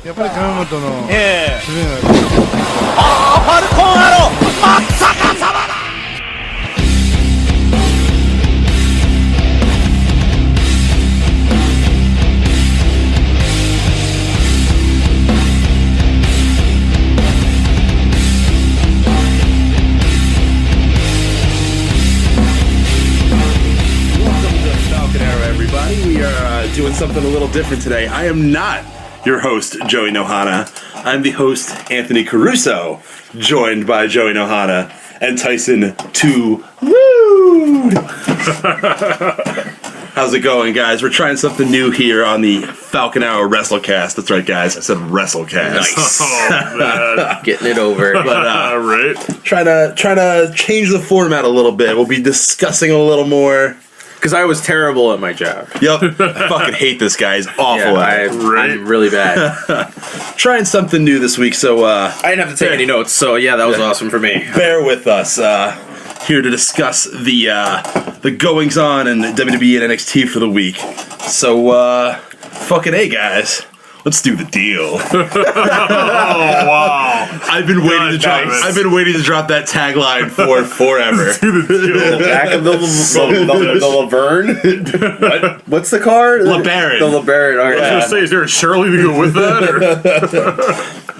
やっぱり金本のファルコンアローまさかさまだ。Falcon Arrow, everybody. We are doing something a little different today. I am not your host, Joey Nohana. I'm the host, Anthony Caruso, joined by Joey Nohana and Tyson 2 Woo! How's it going, guys? We're trying something new here on the Falcon Arrow WrestleCast. That's right, guys. I said WrestleCast. Nice. Oh, getting it over. But right. trying to change the format a little bit. We'll be discussing a little more. Because I was terrible at my job. Yep. I fucking hate this guy. He's awful at it. I'm really bad. Trying something new this week, so I didn't have to take any notes, so yeah, that was awesome for me. Bear with us. Here to discuss the goings on in WWE and NXT for the week. So, fucking A, guys. Let's do the deal. Oh wow! I've been waiting to drop that tagline for forever. Do the deal. Back of the Laverne? What? What's the card? LeBaron. The LeBaron. I was gonna say, is there a Shirley to go with that? Or?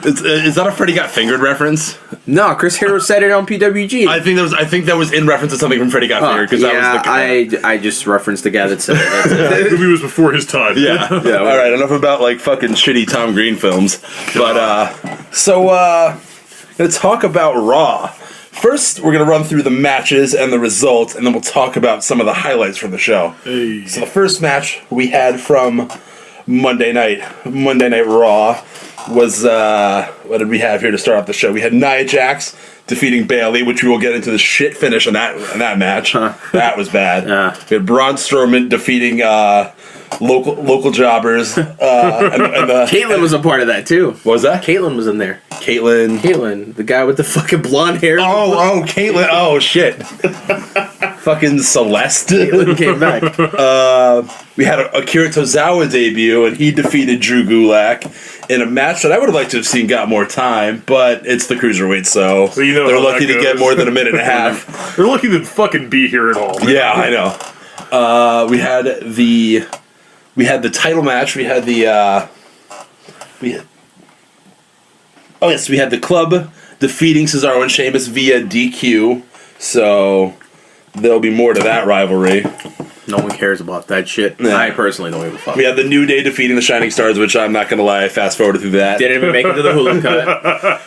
Is that a Freddy Got Fingered reference? No, Chris Hero said it on PWG. I think that was in reference to something from Freddy Got Fingered because I just referenced the guy that said it. That's it. That movie was before his time. Yeah. All right. Enough about like fucking shitty Tom Green films. But gonna talk about Raw. First, we're gonna run through the matches and the results, and then we'll talk about some of the highlights from the show. Hey. So the first match we had from Monday Night Raw was what did we have here to start off the show? We had Nia Jax defeating Bayley, which we will get into the shit finish on that match. That was bad. Yeah. We had Braun Strowman defeating local jobbers. Caitlyn was a part of that too. What was that? Caitlyn was in there. Caitlyn, the guy with the fucking blonde hair. Oh, Caitlyn. Oh shit. Fucking Celeste. Caitlyn came back. We had Akira Tozawa debut, and he defeated Drew Gulak in a match that I would have liked to have seen got more time, but it's the Cruiserweight, so you know they're how lucky that to get goes. more than a minute and a half. They're lucky to fucking be here at all. Man. Yeah, I know. We had the title match. We had the Club defeating Cesaro and Sheamus via DQ. So there'll be more to that rivalry. No one cares about that shit. Yeah. I personally don't give a fuck. We had the New Day defeating the Shining Stars, which I'm not gonna lie, I fast forwarded through that. Didn't even make it to the Hulu cut.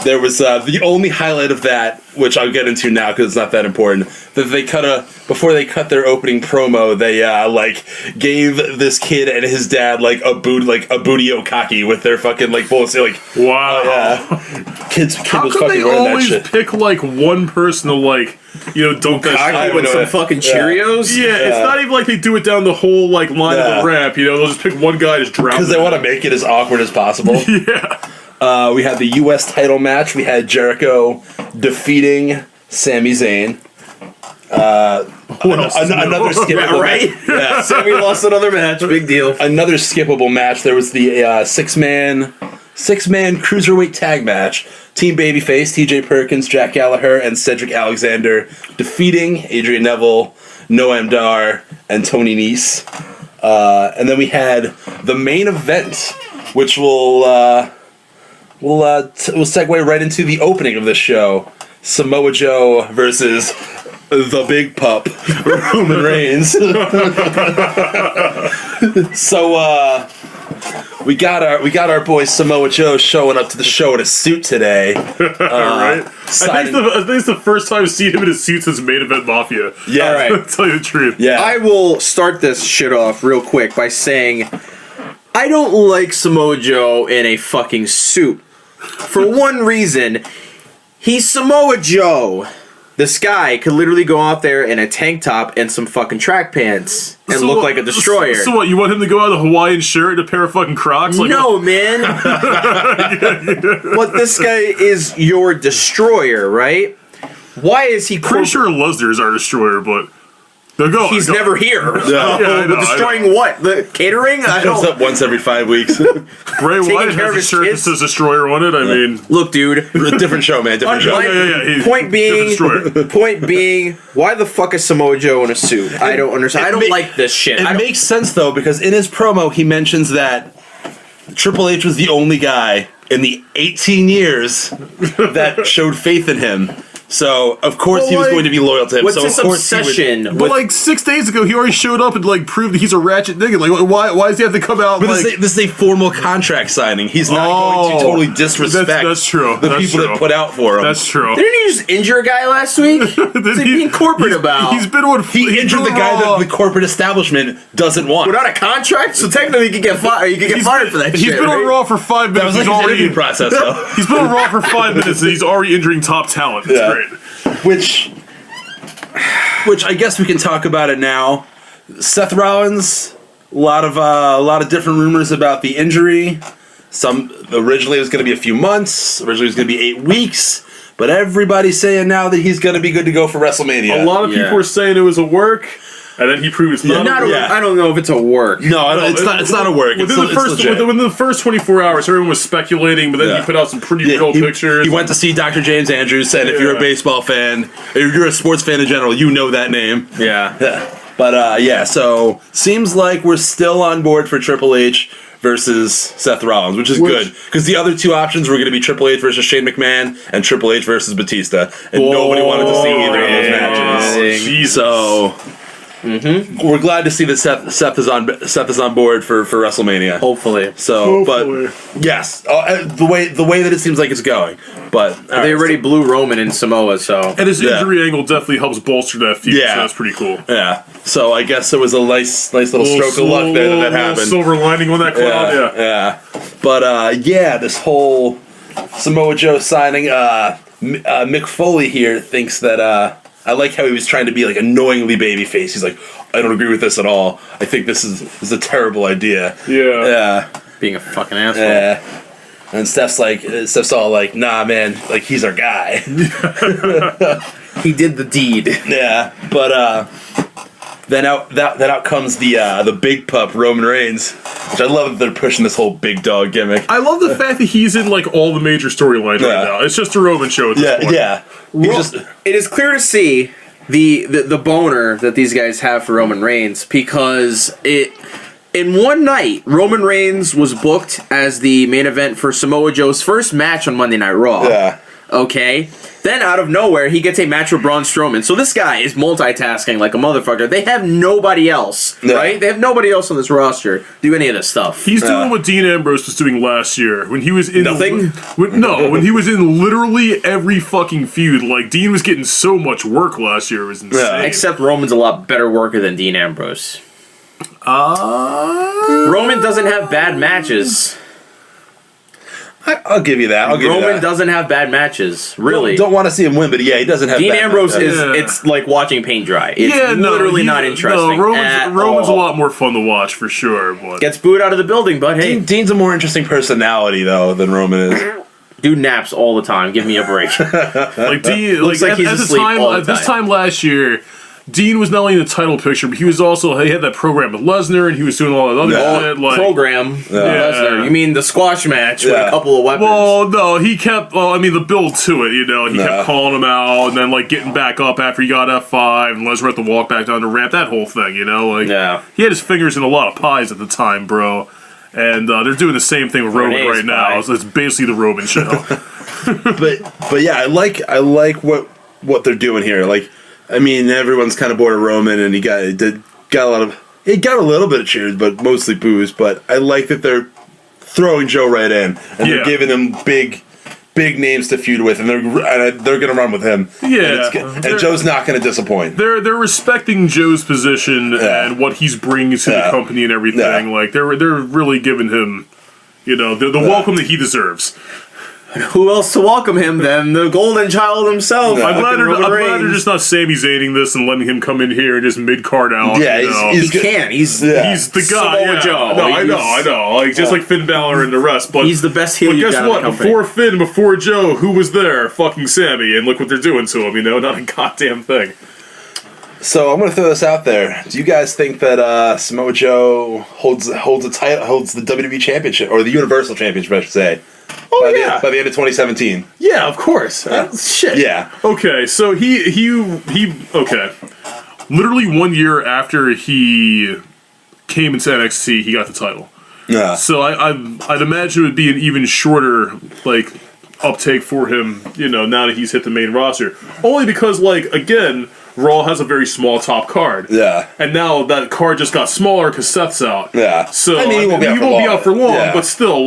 There was the only highlight of that, which I'll get into now because it's not that important. That they before they cut their opening promo, they gave this kid and his dad a booty okaki with their fucking bullets. Wow. Kid How was come fucking they wearing that always shit. pick one person to dunk that shit? With some fucking Cheerios? Yeah, it's not even like they do it down the whole line of the ramp. They'll just pick one guy to just drown. Because they want to make it as awkward as possible. Yeah. We had the U.S. title match. We had Jericho defeating Sami Zayn. Another skippable Right? Yeah. Sammy lost another match. Big deal. Another skippable match. There was the six-man cruiserweight tag match. Team Babyface, T.J. Perkins, Jack Gallagher, and Cedric Alexander defeating Adrian Neville, Noam Dar, and Tony Nese. And then we had the main event, which will segue right into the opening of this show. Samoa Joe versus the big pup, Roman Reigns. So we got our boy Samoa Joe showing up to the show in a suit today. Right. I think it's the first time I've seen him in a suit since Main Event Mafia. Yeah, All right. To tell you the truth. Yeah. I will start this shit off real quick by saying I don't like Samoa Joe in a fucking suit. For one reason, he's Samoa Joe. This guy could literally go out there in a tank top and some fucking track pants and look like a destroyer. So what, you want him to go out in a Hawaiian shirt and a pair of fucking Crocs? No, man. But this guy is your destroyer, right? Why is he... Pretty sure Lesnar's our destroyer, but... They'll go. He's never here. Yeah, I know, Destroying what? The catering? I Comes don't. up once every 5 weeks. Bray Wyatt care of has a his shirt that kids. says Destroyer on it. I mean, Look, dude. Different show, man. Different show. He's Point being, Destroyer. point being, why the fuck is Samoa Joe in a suit? I don't understand. I don't like this shit. It makes sense though, because in his promo he mentions that Triple H was the only guy in the 18 years that showed faith in him. So of course he was going to be loyal to him. What's so this of course obsession? But like 6 days ago, he already showed up and like proved that he's a ratchet nigga. Like, why does he have to come out? But Like, this is a formal contract signing. He's not going to totally disrespect that's true. the That's people true. that put out for him. That's true. Didn't he just injure a guy last week? What's he being corporate about? He's been on. He injured the guy that the corporate establishment doesn't want. Without a contract, so technically you could get fired. You could get fired for that He's shit. been on right? Raw for 5 That minutes. was like He's his already interview process, though. He's been on Raw for 5 minutes and he's already injuring top talent. It's Yeah. great. Which I guess we can talk about it now. Seth Rollins, a lot of different rumors about the injury. Some originally it was going to be a few months. Originally it was going to be 8 weeks. But everybody's saying now that he's going to be good to go for WrestleMania. A lot of people were saying it was a work, and then he proved it's not. I don't know if it's a work. No, it's not. It's not a work. Within the first 24 hours, everyone was speculating, but then he put out some pretty real pictures. He went to see Dr. James Andrews. Said, if you're a baseball fan, or you're a sports fan in general, you know that name. Yeah. But so seems like we're still on board for Triple H versus Seth Rollins, which is good, because the other two options were going to be Triple H versus Shane McMahon and Triple H versus Batista, and nobody wanted to see either of those matches. Jesus. So we're glad to see that Seth is on board for WrestleMania. Hopefully. So, but yes, the way that it seems like it's going. But they already blew Roman in Samoa, so and his injury angle definitely helps bolster that feud. Yeah. So that's pretty cool. Yeah. So I guess it was a nice little stroke of luck there that happened. Silver lining on that cloud. Yeah. But this whole Samoa Joe signing. Mick Foley here thinks that. I like how he was trying to be like annoyingly babyface. He's like, I don't agree with this at all. I think this is a terrible idea. Yeah. being a fucking asshole. Yeah. And Steph's all like, nah, man, like he's our guy. He did the deed. Yeah, but then out comes the big pup Roman Reigns, which I love that they're pushing this whole big dog gimmick. I love the fact that he's in like all the major storylines right now. It's just a Roman show at this point. Yeah. It is clear to see the boner that these guys have for Roman Reigns, because in one night, Roman Reigns was booked as the main event for Samoa Joe's first match on Monday Night Raw. Yeah. Okay? Then, out of nowhere, he gets a match with Braun Strowman. So this guy is multitasking like a motherfucker. They have nobody else, right? They have nobody else on this roster do any of this stuff. He's doing what Dean Ambrose was doing last year when he was in Nothing? when he was in literally every fucking feud. Like Dean was getting so much work last year, it was insane. Except Roman's a lot better worker than Dean Ambrose. Roman doesn't have bad matches. I'll give you that. Roman doesn't have bad matches, really. Don't want to see him win, but yeah, he doesn't have. Dean bad Ambrose matches. it's like watching paint dry. It's literally not interesting. No, Roman's a lot more fun to watch for sure. But gets booed out of the building, but hey, Dean's a more interesting personality though than Roman is. Dude naps all the time. Give me a break. like Dean, Looks like he's asleep all the at this time. time last year, Dean was not only in the title picture, but he had that program with Lesnar, and he was doing all that other shit. Like, program. Lesnar. You mean the squash match with a couple of weapons? Well, no, he kept. Well, I mean, the build to it. You know, he kept calling him out, and then like getting back up after he got F5, and Lesnar had to walk back down the ramp. That whole thing, you know, like he had his fingers in a lot of pies at the time, bro. And they're doing the same thing with Roman right now. So it's basically the Roman show. but yeah, I like what they're doing here. Like, I mean, everyone's kind of bored of Roman, and he got a little bit of cheers, but mostly boos. But I like that they're throwing Joe right in, and they're giving him big names to feud with, and they're going to run with him. Yeah, and Joe's not going to disappoint. They're respecting Joe's position and what he's bringing to the company and everything. Yeah. Like they're really giving him, you know, the welcome that he deserves. Who else to welcome him than the Golden Child himself? I'm glad they're just not Sami Zayning this and letting him come in here and just mid-card out. Yeah, he can. He's the guy. Samoa Joe. No, I know. Like just like Finn Balor and the rest. But he's the best heel. But guess what? Before Finn, before Joe, who was there? Fucking Sami. And look what they're doing to him. You know, not a goddamn thing. So I'm going to throw this out there. Do you guys think that Samoa Joe holds the WWE Championship or the Universal Championship, I should say? By the end of 2017. Yeah, of course. Shit. Yeah. Okay, so he okay. Literally 1 year after he came into NXT, he got the title. Yeah. So I'd imagine it would be an even shorter uptake for him, now that he's hit the main roster. Only because again, Raw has a very small top card. Yeah. And now that card just got smaller because Seth's out. Yeah. So I mean, he won't be out for long. But still,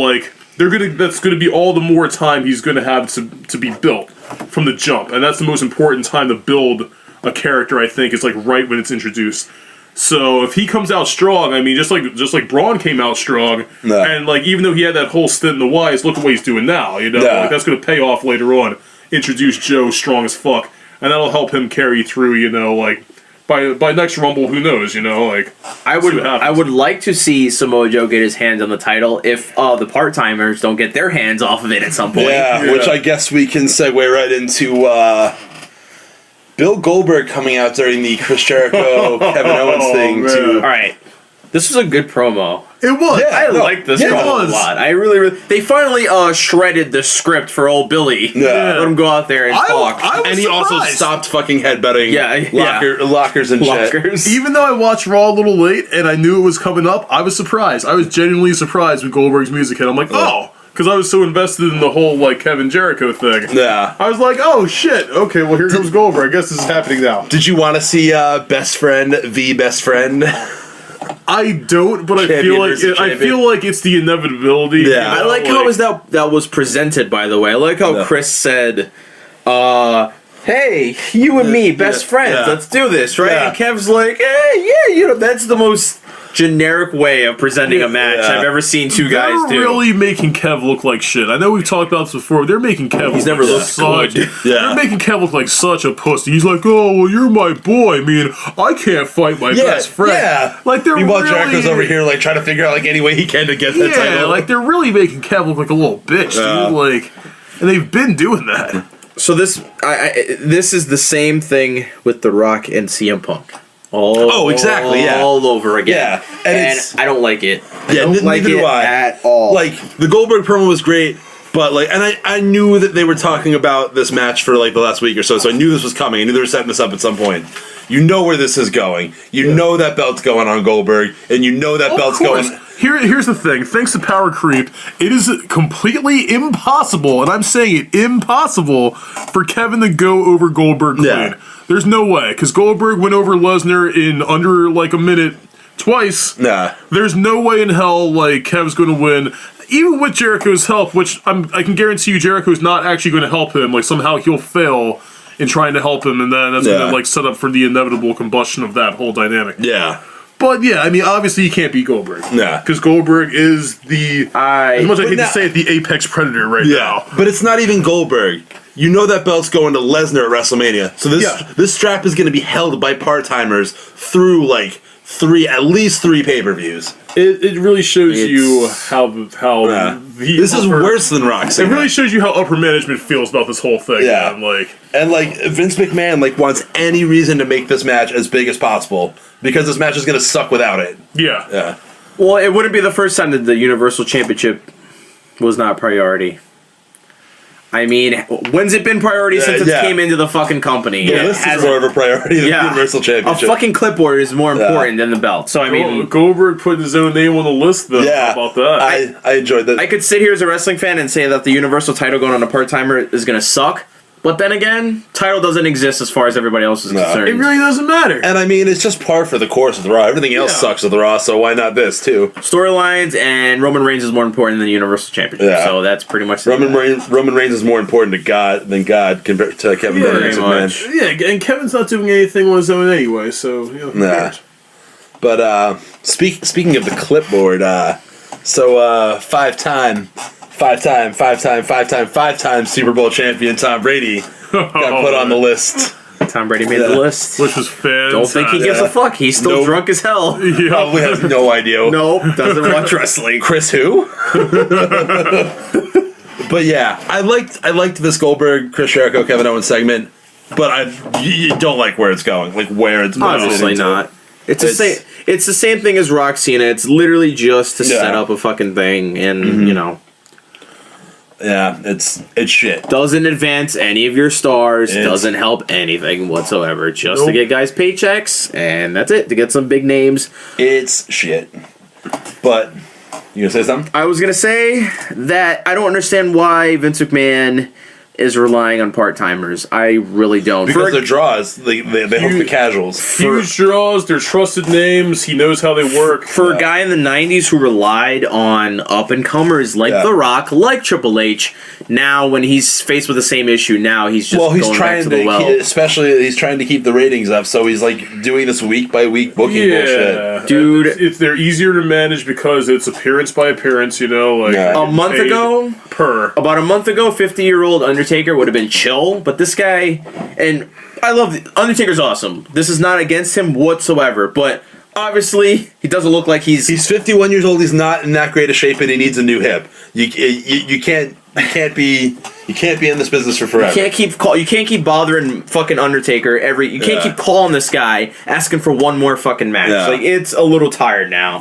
that's gonna be all the more time he's gonna have to be built from the jump. And that's the most important time to build a character, I think, is right when it's introduced. So if he comes out strong, I mean, just like Braun came out strong, and even though he had that whole stint in the Wise, look at what he's doing now. That's going to pay off later on. Introduce Joe strong as fuck, and that'll help him carry through. By next Rumble, who knows? I would like to see Samoa Joe get his hands on the title if the part-timers don't get their hands off of it at some point. Yeah, which I guess we can segue right into. Bill Goldberg coming out during the Chris Jericho, Kevin Owens thing. All right. This was a good promo. It was. Yeah, I like this promo a lot. I really... They finally shredded the script for old Billy. Yeah. Let him go out there and talk. And he also stopped fucking headbutting lockers and shit. Even though I watched Raw a little late and I knew it was coming up, I was surprised. I was genuinely surprised when Goldberg's music hit. I'm like, because I was so invested in the whole Kevin Jericho thing. Yeah. I was like, oh shit, okay, well here comes Goldberg. I guess this is happening now. Did you want to see Best Friend v Best Friend? I don't, but I feel like it's the inevitability. Yeah. I like how that was presented, by the way. I like how Chris said, hey, you and me, best friends, let's do this, right? Yeah. And Kev's like, hey, that's the most generic way of presenting a match I've ever seen two guys do. They're really making Kev look like shit. I know we've talked about this before, but they're making Kev He's look never like looked good. They're making Kev look like such a pussy. He's like, oh, well, you're my boy. I mean, I can't fight my best friend. Yeah. They're Meanwhile, really... Jericho's over here, trying to figure out, any way he can to get that title. They're really making Kev look like a little bitch, dude. And they've been doing that. So this is the same thing with The Rock and CM Punk. Exactly, yeah. All over again. Yeah. And I don't like it. Yeah, neither do I. At all. The Goldberg promo was great, but, and I knew that they were talking about this match for, the last week or so I knew this was coming. I knew they were setting this up at some point. You know where this is going. You know that belt's going on Goldberg, and you know that belt's going... Here's the thing. Thanks to Power Creep, it is completely impossible, and I'm saying it, impossible, for Kevin to go over Goldberg clean. Yeah. There's no way, because Goldberg went over Lesnar in under a minute twice. Nah. There's no way in hell Kev's going to win, even with Jericho's help, which I can guarantee you Jericho's not actually going to help him. Somehow he'll fail in trying to help him, and then that's going to set up for the inevitable combustion of that whole dynamic. Yeah. But yeah, I mean, obviously you can't beat Goldberg. Nah. Because Goldberg is as much as I hate to say it, the apex predator now. But it's not even Goldberg. You know that belt's going to Lesnar at WrestleMania. So this strap is going to be held by part-timers through, at least three pay-per-views. It really shows you how this is worse than Roxy. It really shows you how upper management feels about this whole thing. Yeah. Man. And Vince McMahon wants any reason to make this match as big as possible because this match is going to suck without it. Yeah. Yeah. Well, it wouldn't be the first time that the Universal Championship was not a priority. I mean, when's it been priority since it came into the fucking company? This is more of a priority than the Universal Championship. A fucking clipboard is more important than the belt. So, I mean... Goldberg put his own name on the list, though. Yeah. How about that? I enjoyed that. I could sit here as a wrestling fan and say that the Universal title going on a part-timer is going to suck. But then again, title doesn't exist as far as everybody else is concerned. It really doesn't matter. And I mean, it's just par for the course with Raw. Everything else sucks with Raw, so why not this, too? Storylines and Roman Reigns is more important than the Universal Championship. Yeah. So that's pretty much Roman Reigns is more important to God compared to Kevin Owens. Yeah, and Kevin's not doing anything on his own anyway, so... Nah. But, speaking of the clipboard, five-time Super Bowl champion Tom Brady got put on the list. Tom Brady made the list. Which was fantastic. Don't think he gives a fuck. He's still drunk as hell. Yeah. Probably has no idea. Nope, doesn't watch wrestling. Chris who? But yeah, I liked this Goldberg, Chris Jericho, Kevin Owens segment. but you don't like where it's going, like where it's obviously not. It's the same thing as Roxana. It's literally just to set up a fucking thing, and you know. Yeah, it's shit. Doesn't advance any of your stars. Doesn't help anything whatsoever. Just to get guys paychecks, and that's it. To get some big names. It's shit. But you gonna say something? I was gonna say that I don't understand why Vince McMahon is relying on part-timers. I really don't. Because they're draws. They help the casuals. Huge draws. They're trusted names. He knows how they work. For a guy in the 90s who relied on up-and-comers like The Rock, like Triple H, now when he's faced with the same issue, now he's just going back to the well. Especially, he's trying to keep the ratings up, so he's like doing this week-by-week booking bullshit. Dude. They're easier to manage because it's appearance by appearance, you know? Like a month ago, about a month ago, 50-year-old Undertaker would have been chill, but this guy, and I love Undertaker's awesome. This is not against him whatsoever, but obviously he doesn't look like he's 51 years old. He's not in that great a shape, and he needs a new hip. You can't be in this business for forever. You can't keep bothering fucking Undertaker you can't keep calling this guy asking for one more fucking match. Like, it's a little tired now.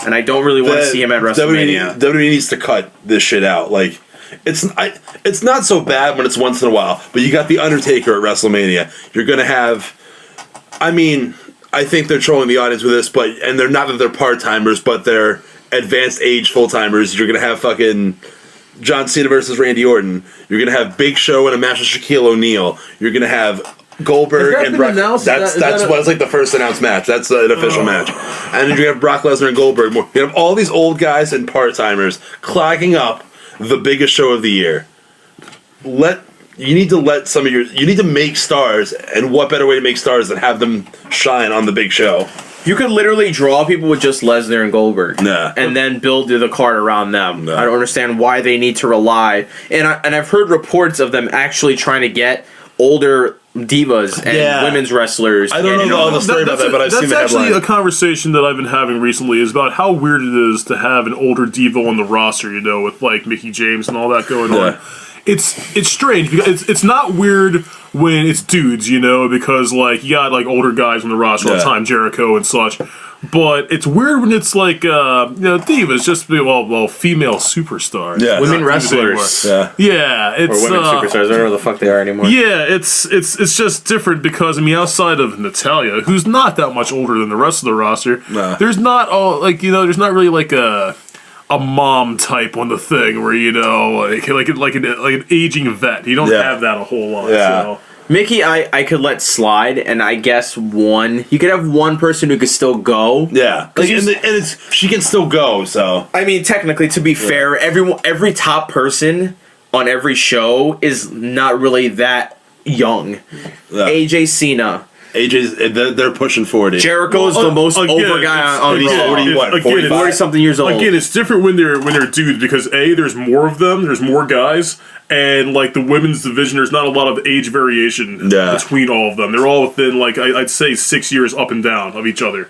And I don't really want to see him at WrestleMania. WWE needs to cut this shit out. Like, it's not so bad when it's once in a while, but you got the Undertaker at WrestleMania. You're gonna have, I mean, I think they're trolling the audience with this, and they're not that they're part timers, but they're advanced age full timers. You're gonna have fucking John Cena versus Randy Orton. You're gonna have Big Show in a match with Shaquille O'Neal. You're gonna have Goldberg and Brock. That's what's like the first announced match. That's an official match. And then you're gonna have Brock Lesnar and Goldberg. You have all these old guys and part timers clogging up the biggest show of the year. You need to make stars, and what better way to make stars than have them shine on the big show? You could literally draw people with just Lesnar and Goldberg, and then build the card around them. I don't understand why they need to rely. And I've heard reports of them actually trying to get older divas and women's wrestlers. I don't know all the story about that, but I've seen the headline. That's actually a conversation that I've been having recently, is about how weird it is to have an older diva on the roster, you know, with like Mickie James and all that going on. It's strange because it's not weird when it's dudes, you know, because like you got like older guys on the roster all the time, Jericho and such. But it's weird when it's like divas, just female superstars, women wrestlers, it's or women superstars. I don't know who the fuck they are anymore. Yeah, it's just different because I mean, outside of Natalya, who's not that much older than the rest of the roster, there's not there's not really like a mom type on the thing where like an aging vet. You don't have that a whole lot. So. Mickie, I could let slide, and I guess you could have one person who could still go. Yeah, she can still go. So I mean, technically, to be fair, every top person on every show is not really that young. AJ Cena. They're pushing 40. Jericho's the most over guy on Raw. 40 something years old. Again, it's different when they're dudes because there's more of them, there's more guys, and like the women's division, there's not a lot of age variation between all of them. They're all within like I'd say 6 years up and down of each other.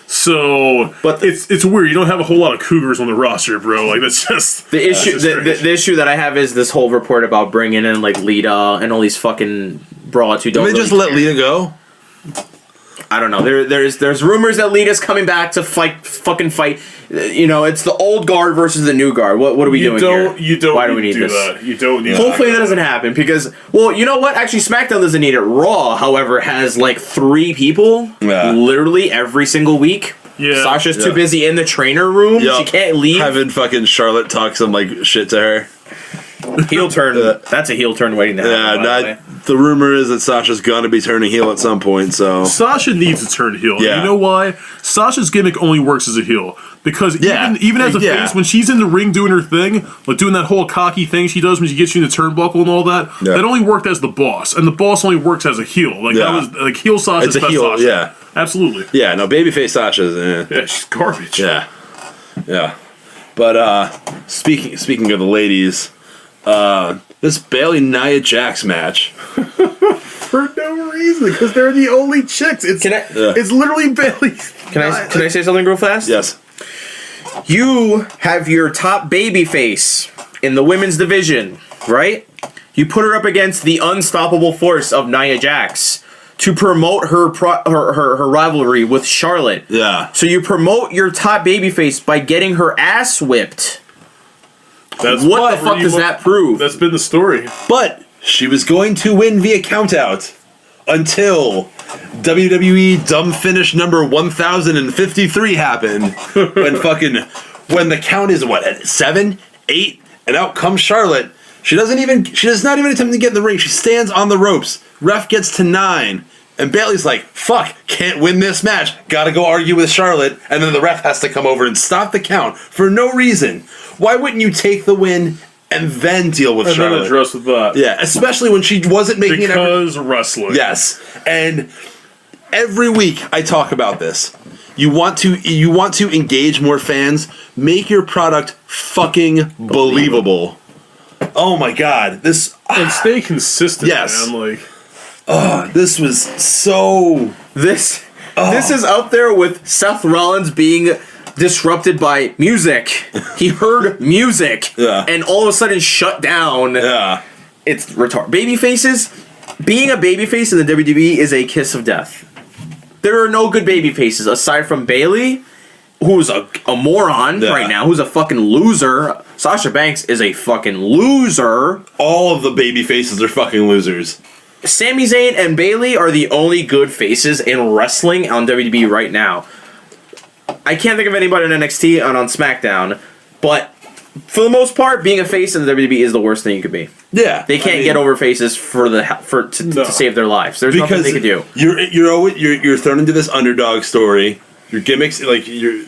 So, but it's weird. You don't have a whole lot of cougars on the roster, bro. Like that's just the issue. The issue that I have is this whole report about bringing in like Lita and all these fucking broads who don't. Did they just let Lita go? I don't know. There's rumors that Lita's coming back to fucking fight. You know, it's the old guard versus the new guard. What are we doing here? Why do we need this? That. You don't need Hopefully that doesn't happen because, well, you know what? Actually, SmackDown doesn't need it. Raw, however, has like 3 people literally every single week. Yeah. Sasha's too busy in the trainer room. She can't leave. Having fucking Charlotte talk some like shit to her. Heel turn. That's a heel turn waiting to happen. The rumor is that Sasha's gonna be turning heel at some point. So Sasha needs to turn heel. You know why? Sasha's gimmick only works as a heel because even as a face, when she's in the ring doing her thing, like doing that whole cocky thing she does when she gets you in the turnbuckle and all that, that only worked as the boss, and the boss only works as a heel. Like that was like heel Sasha's best Sasha. Yeah, absolutely. Yeah, no, babyface Sasha's. She's garbage. Yeah. But speaking of the ladies. This Bayley Nia Jax match for no reason because they're the only chicks. It's literally Bayley. Can I say something real fast? Yes. You have your top baby face in the women's division, right? You put her up against the unstoppable force of Nia Jax to promote her rivalry with Charlotte. Yeah. So you promote your top babyface by getting her ass whipped. What the fuck does that prove? That's been the story. But she was going to win via countout until WWE dumb finish number 1053 happened. when the count is what, at 7, 8, and out comes Charlotte. She does not even attempt to get in the ring. She stands on the ropes. Ref gets to 9. And Bayley's like, fuck, can't win this match. Gotta go argue with Charlotte. And then the ref has to come over and stop the count for no reason. Why wouldn't you take the win and then deal with Charlotte? And then address with that. Yeah, especially when she wasn't making it. Because wrestling. Yes. And every week I talk about this. You want to engage more fans, make your product fucking believable. Oh my god. And stay consistent, yes. man. Like, this was so... This is up there with Seth Rollins being disrupted by music. He heard music, and all of a sudden shut down. Yeah. It's retarded. Babyfaces, being a babyface in the WWE is a kiss of death. There are no good babyfaces aside from Bayley, who's a moron right now, who's a fucking loser. Sasha Banks is a fucking loser. All of the baby faces are fucking losers. Sami Zayn and Bayley are the only good faces in wrestling on WWE right now. I can't think of anybody on NXT and on SmackDown, but for the most part, being a face in the WWE is the worst thing you could be. Yeah, they can't get over faces to save their lives. There's nothing they could do. You're thrown into this underdog story. Your gimmicks, like you're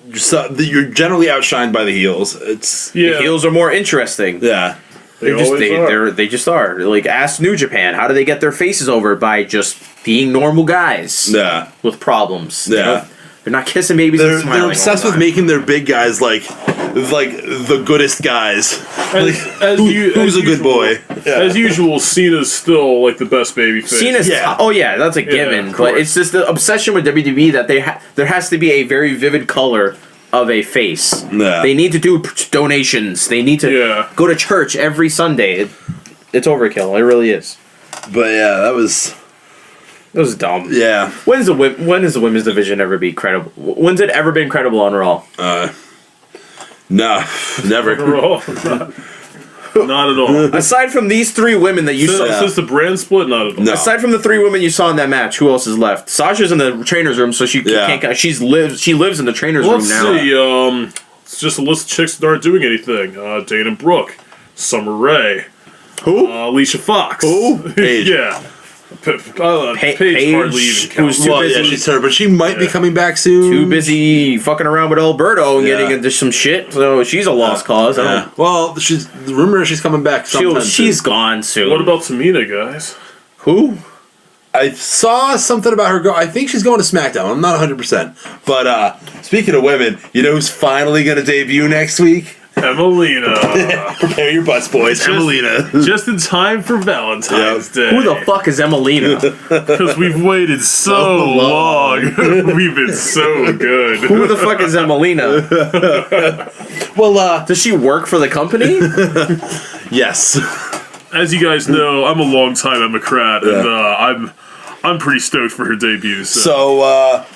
generally outshined by the heels. The heels are more interesting. Yeah. They just are. Like, ask New Japan. How do they get their faces over? By just being normal guys. Yeah. With problems. Yeah. They're not kissing babies and smiling. They're obsessed with making their big guys like the goodest guys. Who's a good boy? Yeah. As usual, Cena's still like the best baby face. Cena's that's a given. But it's just the obsession with WWE that there has to be a very vivid color of a face. Yeah. They need to do donations. They need to go to church every Sunday. It's overkill. It really is. But yeah, that was dumb. Yeah. When does the women's division ever be credible? When's it ever been credible on Raw? No, never. Not at all. Aside from these 3 women that you saw. Since the brand split, not at all. No. Aside from the 3 women you saw in that match, who else is left? Sasha's in the trainer's room, so she can't. She lives in the trainer's room now. Let's see. It's just a list of chicks that aren't doing anything. Dana Brooke, Summer Rae, who? Alicia Fox. Who? Paige. Yeah. Paige hardly even counts. She's hurt, but she might be coming back soon. Too busy fucking around with Alberto and getting into some shit, so she's a lost cause. Well, the rumor is she's coming back sometime She's gone soon. What about Tamina, guys? Who? I saw something about her I think she's going to SmackDown. I'm not 100%. But speaking of women, you know who's finally going to debut next week? Emelina. Prepare your butts, boys. Emelina. Just in time for Valentine's Day. Who the fuck is Emelina? Because we've waited so long. We've been so good. Who the fuck is Emelina? Well, does she work for the company? Yes. As you guys know, I'm a long-time Democrat, and I'm pretty stoked for her debut. So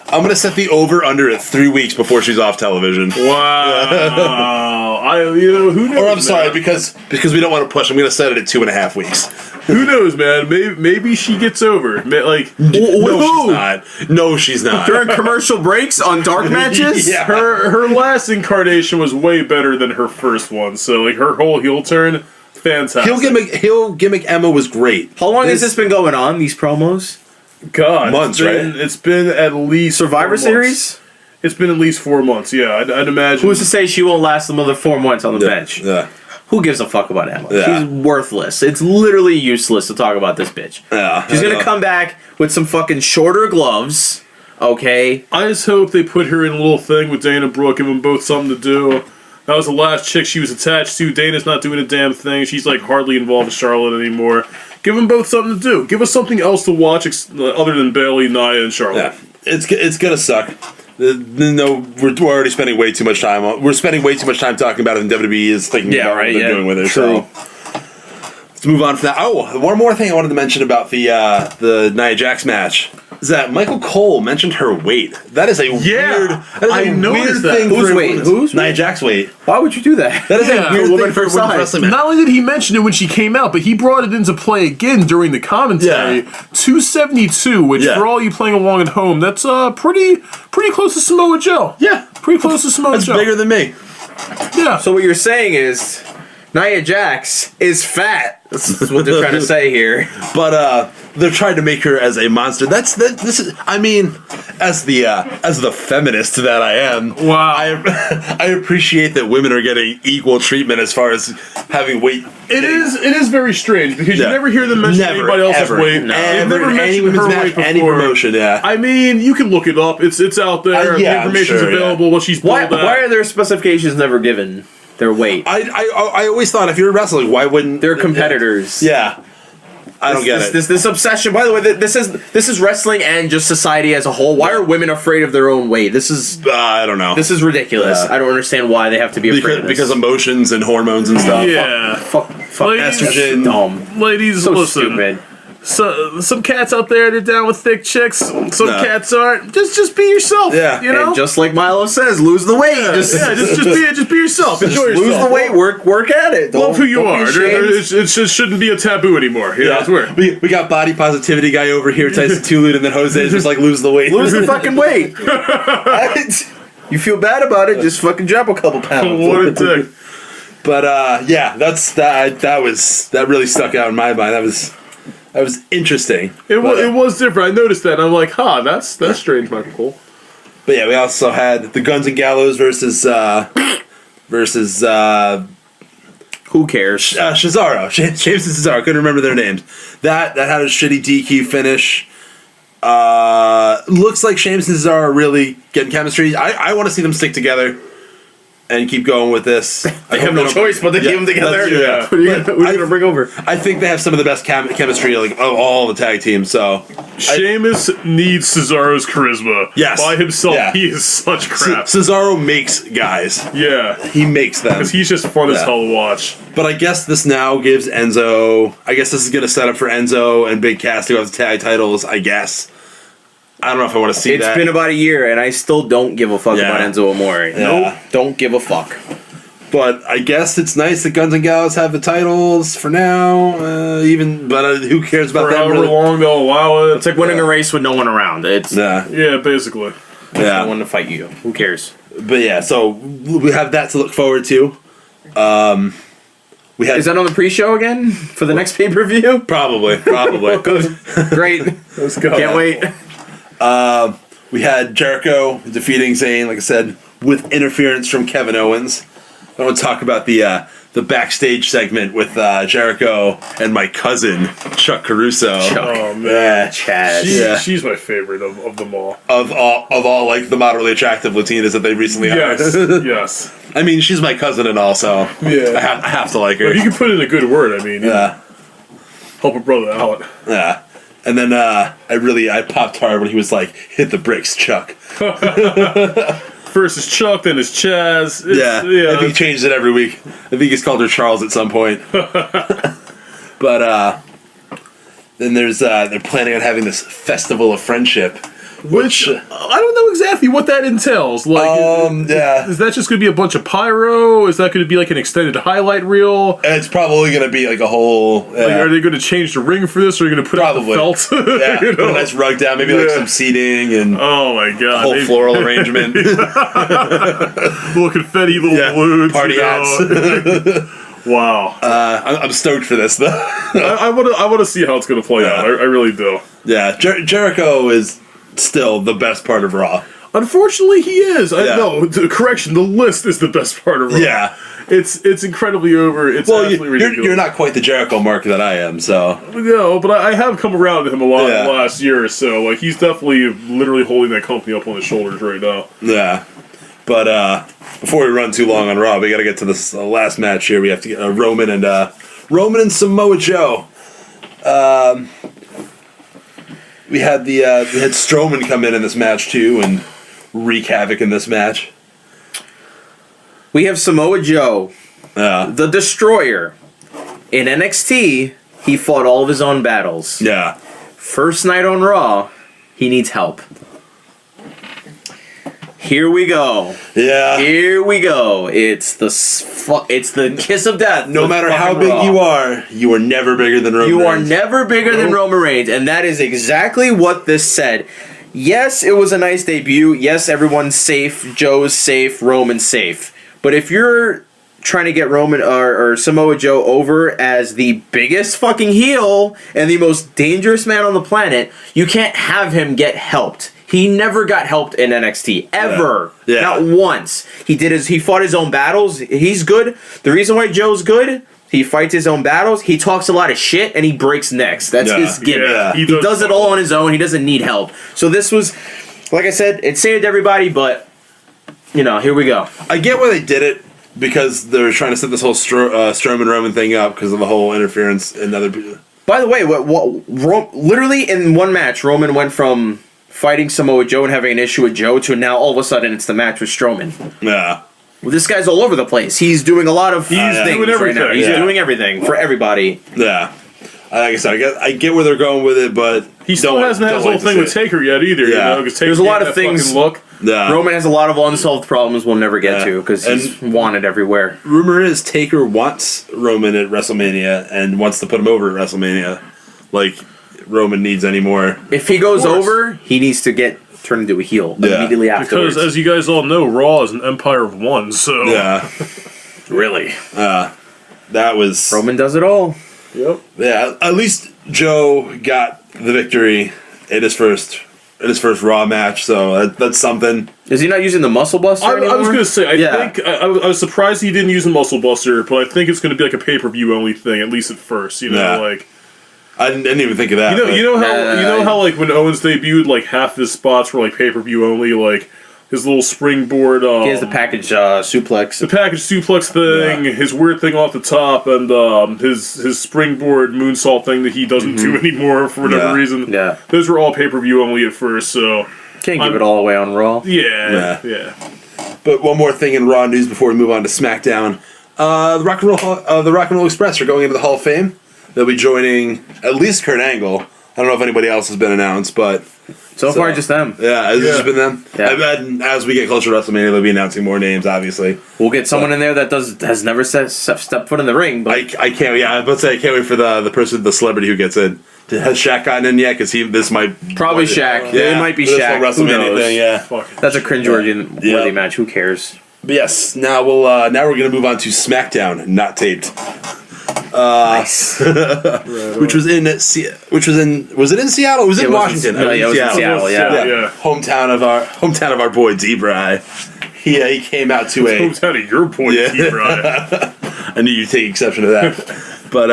I'm going to set the over-under at 3 weeks before she's off television. Wow. Who knows? Or I'm sorry, because we don't want to push. I'm going to set it at 2.5 weeks. Who knows, man? Maybe she gets over. Like, no, she's not. No, she's not. During commercial breaks on dark matches? Yeah. Her last incarnation was way better than her first one. So, like, her whole heel turn, fantastic. Heel gimmick Emma was great. How long has this been going on, these promos? God. Months, right? It's been at least Survivor Series? It's been at least 4 months, yeah. I'd imagine. Who's to say she won't last another 4 months on the bench? Yeah. Who gives a fuck about Emma? Yeah. She's worthless. It's literally useless to talk about this bitch. Yeah. She's gonna come back with some fucking shorter gloves, okay? I just hope they put her in a little thing with Dana Brooke, give them both something to do. That was the last chick she was attached to. Dana's not doing a damn thing. She's like hardly involved with Charlotte anymore. Give them both something to do. Give us something else to watch other than Bayley, Nia, and Charlotte. Yeah. It's gonna suck. No, we're already spending way too much time. We're spending way too much time talking about it than WWE is thinking about what they're doing with it. So Let's move on from that. Oh, one more thing I wanted to mention about the Nia Jax match is that Michael Cole mentioned her weight. That is a weird. That is I noticed that. Thing Whose for weight? Who's Nia Jax weight? Why would you do that? That is a weird woman thing for a for women's wrestling match. Not only did he mention it when she came out, but he brought it into play again during the commentary. 272, which for all you playing along at home, that's pretty close to Samoa Joe. Yeah, pretty close to Samoa that's Joe. bigger than me. Yeah. So what you're saying is Nia Jax is fat. That's what they're trying to say here. But they're trying to make her as a monster. This is. I mean, as the feminist that I am, Wow. I appreciate that women are getting equal treatment as far as having weight. It is very strange because you Yeah. never hear them mention anybody else's weight. No. They've never Any mentioned women's her match, weight before. any promotion. Yeah. I mean, you can look it up. It's out there. Yeah, the I'm information's sure, available. What she's Why pulled at. are their specifications never given? Their weight. I always thought if you're wrestling, why wouldn't They're competitors. Yeah. I don't get it. This obsession. By the way, this is wrestling and just society as a whole. Why are women afraid of their own weight? This is I don't know. this is ridiculous. Yeah. I don't understand why they have to be afraid of this. because emotions and hormones and stuff. Yeah. fuck Ladies- Estrogen. dumb. Ladies, So listen. stupid. So, some cats out there, they're down with thick chicks. Some No. cats aren't. Just be yourself. Yeah. You know? And just like Milo says, lose the weight. just be yourself. Enjoy yourself. lose the weight. Work at it. Love who you Don't be are. ashamed. It just shouldn't be a taboo anymore. You know, it's weird. We got body positivity guy over here, Tyson Tulud, and then Jose is just like lose the weight. Lose the fucking weight. You feel bad about it? Just fucking drop a couple pounds. What a dick. But yeah, that really stuck out in my mind. That was interesting. It was different. I noticed that. And I'm like, that's strange, Michael Cole. But yeah, we also had the Guns and Gallows versus Who cares? Cesaro. James and Cesaro. Couldn't remember their names. That had a shitty DQ finish. Looks like James and Cesaro are really getting chemistry. I want to see them stick together and keep going with this. They have no choice but to keep them together. Yeah. What are you gonna bring over? I think they have some of the best chemistry like of all the tag teams. So Sheamus needs Cesaro's charisma. Yes. By himself, Yeah. he is such crap. Cesaro makes guys. Yeah. He makes them. Because he's just fun as Yeah. hell to watch. But I guess this now gives Enzo. I guess this is going to set up for Enzo and Big Cass to go with the tag titles. I guess. I don't know if I want to see that. It's been about a year, and I still don't give a fuck Yeah. about Enzo Amore. Yeah. Nope, don't give a fuck. But I guess it's nice that Guns and Gallows have the titles for now. But who cares about For that? however Really? long they'll allow it. It's like winning a race with no one around. It's Yeah, Yeah, basically. no one to fight you. Who cares? but yeah. So we have that to look forward to. We had Is that on the pre-show again for the next pay-per-view? probably. Good, great. Let's go. Can't wait. We had Jericho defeating Zayn, like I said, with interference from Kevin Owens. I want to talk about the backstage segment with Jericho and my cousin Chuck Caruso. Oh, man. Yeah, Chaz. She's my favorite of them all. of all like the moderately attractive Latinas that they recently Yes. hired. Yes. I mean, she's my cousin and all, so Yeah. I have to like her. If you can put in a good word, I mean, Yeah, help a brother out. yeah. And then I popped hard when he was like, "Hit the bricks, Chuck." First is Chuck, then is Chaz. Yeah, I think he changed it every week. I think he's called her Charles at some point. But then there's they're planning on having this festival of friendship, Which I don't know exactly what that entails. Like, yeah, is that just going to be a bunch of pyro? Is that going to be like an extended highlight reel? it's probably gonna be like a whole. Like, are they going to change the ring for this, or are they going to put out the felt? Yeah, You put a know? nice rug down, maybe like Yeah. some seating and Oh my god! whole floral arrangement. little confetti, little Yeah, balloons, party you know? Wow! I'm stoked for this though. I want to see how it's going to play out. I really do. Yeah, Jericho is still the best part of Raw. Unfortunately, he is. Yeah. No, correction. The list is the best part of Raw. Yeah. It's incredibly over. It's Well, absolutely ridiculous. you're not quite the Jericho mark that I am, so No, but I have come around to him a lot Yeah. in the last year or so. Like, he's definitely literally holding that company up on his shoulders right now. yeah. But before we run too long on Raw, we got to get to this last match here. We have to get Roman and Samoa Joe. We had Strowman come in this match too and wreak havoc in this match. We have Samoa Joe, the Destroyer, In NXT, he fought all of his own battles. Yeah. First night on Raw, he needs help. Here we go. Yeah. Here we go. It's the kiss of death. No matter how big you are never bigger than Roman Reigns. You are never bigger than Roman Reigns, and that is exactly what this said. Yes, it was a nice debut. Yes, everyone's safe. Joe's safe. Roman's safe. But if you're trying to get Roman or Samoa Joe over as the biggest fucking heel and the most dangerous man on the planet, you can't have him get helped. He never got helped in NXT ever. Yeah. Not once. He fought his own battles. He's good. The reason why Joe's good, he fights his own battles. He talks a lot of shit and he breaks necks. That's his gimmick. Yeah, he does it all on his own. He doesn't need help. So this was, like I said, it saved everybody, but here we go. I get why they did it because they're trying to set this whole Strowman Roman thing up because of the whole interference and other people. By the way, literally in one match, Roman went from fighting Samoa Joe and having an issue with Joe to now all of a sudden it's the match with Strowman. Yeah. Well, this guy's all over the place. He's doing a lot of things right now. He's doing everything for everybody. Yeah. Like I said, I get where they're going with it, but he still hasn't had his whole thing with Taker yet either. Yeah. There's a lot of things. Yeah. Roman has a lot of unsolved problems we'll never get to because he's wanted everywhere. Rumor is Taker wants Roman at WrestleMania and wants to put him over at WrestleMania. Like Roman needs any more. If he goes over, he needs to get turned into a heel immediately afterwards. Because as you guys all know, Raw is an empire of one. So yeah, really, that was Roman does it all. Yep. Yeah, at least Joe got the victory in his first Raw match, so that's something. Is he not using the Muscle Buster anymore? I was going to say, I think I was surprised he didn't use the Muscle Buster, but I think it's going to be like a pay-per-view only thing, at least at first. Like. I didn't even think of that. You know how like when Owens debuted, like half his spots were like pay-per-view only, like his little springboard. He has the package suplex. The package suplex thing, his weird thing off the top, and his springboard moonsault thing that he doesn't do anymore for whatever reason. Yeah, those were all pay-per-view only at first, so can't give it all away on Raw. Yeah. But one more thing in Raw news before we move on to SmackDown: the Rock and Roll Express are going into the Hall of Fame. They'll be joining at least Kurt Angle. I don't know if anybody else has been announced, but so far just them. Yeah, it's just been them. Yeah. I bet as we get closer to WrestleMania, they'll be announcing more names. Obviously, we'll get someone in there that has never stepped foot in the ring. But I can't. Yeah, I was about to say I can't wait for the celebrity who gets in. Has Shaq gotten in yet? Because this might probably Shaq. Yeah, it might be Shaq. WrestleMania thing. Yeah, that's a cringeworthy match. Who cares? But yes, now we're gonna move on to SmackDown, not taped. Nice. Was it in Seattle? It was in Washington. It was in Seattle. Yeah. Hometown of our boy D-Bry. He came out to a hometown of your boy D-Bry. I knew you'd take exception to that, but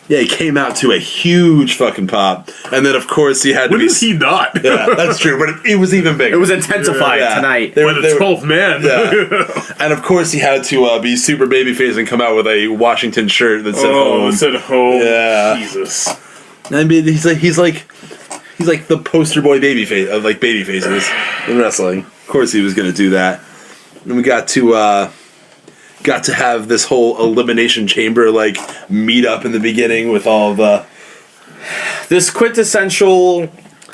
he came out to a huge fucking pop, and then of course he had to. When is he not? Yeah, that's true, but it was even bigger. It was intensified tonight. They were the 12th man. Yeah. And of course he had to be super babyface and come out with a Washington shirt that said home. It said home. Yeah. Jesus. I mean, he's like the poster boy babyface of like babyfaces in wrestling. Of course he was going to do that, and we got to have this whole Elimination Chamber like meet up in the beginning with all the this quintessential.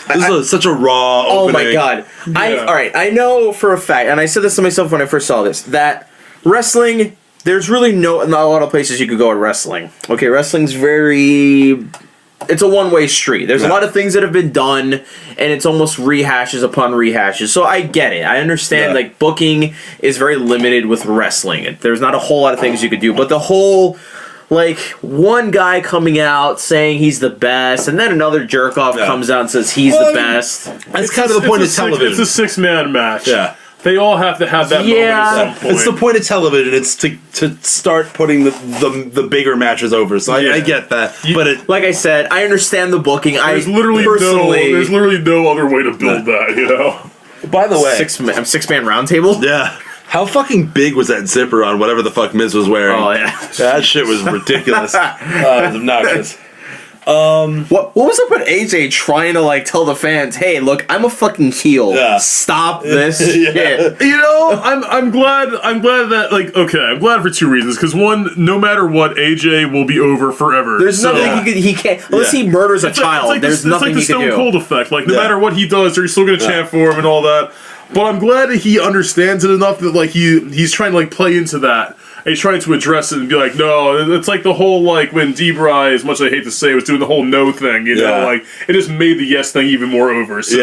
This is such a raw opening. Oh my god! Yeah. All right, I know for a fact, and I said this to myself when I first saw this, that wrestling, there's really not a lot of places you could go at wrestling. Okay, wrestling's it's a one-way street. There's a lot of things that have been done, and it's almost rehashes upon rehashes. So I get it. I understand, like, booking is very limited with wrestling. There's not a whole lot of things you could do. But the whole, like, one guy coming out saying he's the best, and then another jerk-off comes out and says he's the best. That's kind of the point of television. It's a six-man match. Yeah. They all have to have that moment at some point. It's the point of television. It's to start putting the bigger matches over. So I get that. But like I said, I understand the booking. There's literally no other way to build that, you know? By the way... Six-man roundtable? Yeah. How fucking big was that zipper on whatever the fuck Miz was wearing? Oh, yeah. That shit was ridiculous. It was obnoxious. What was up with AJ trying to like tell the fans, "Hey, look, I'm a fucking heel. Yeah. Stop this shit." You know, I'm glad that I'm glad for two reasons. Because one, no matter what, AJ will be over forever. There's nothing he can't unless he murders a child. There's nothing he can do. It's like the Stone Cold effect. Like no matter what he does, they're still gonna chant for him and all that. But I'm glad that he understands it enough that like he's trying to like play into that. And he's trying to address it and be like, no, it's like the whole like when D-Bry, as much as I hate to say, was doing the whole no thing. You know, like it just made the yes thing even more over. So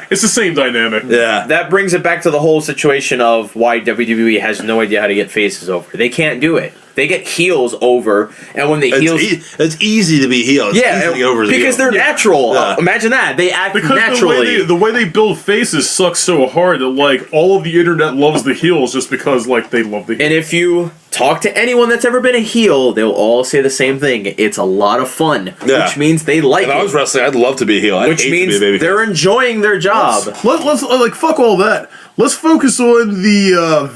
it's the same dynamic. Yeah, that brings it back to the whole situation of why WWE has no idea how to get faces over. They can't do it. They get heels over, and when the heels, it's easy to be heels. Yeah, because they're natural. Imagine that they act naturally. The way they build faces sucks so hard that like all of the internet loves the heels just because like they love the heels. And if you talk to anyone that's ever been a heel, they'll all say the same thing. It's a lot of fun, which means they like it. If I was wrestling, I'd love to be a heel. Which means they're enjoying their job. Let's like fuck all that. Let's focus on the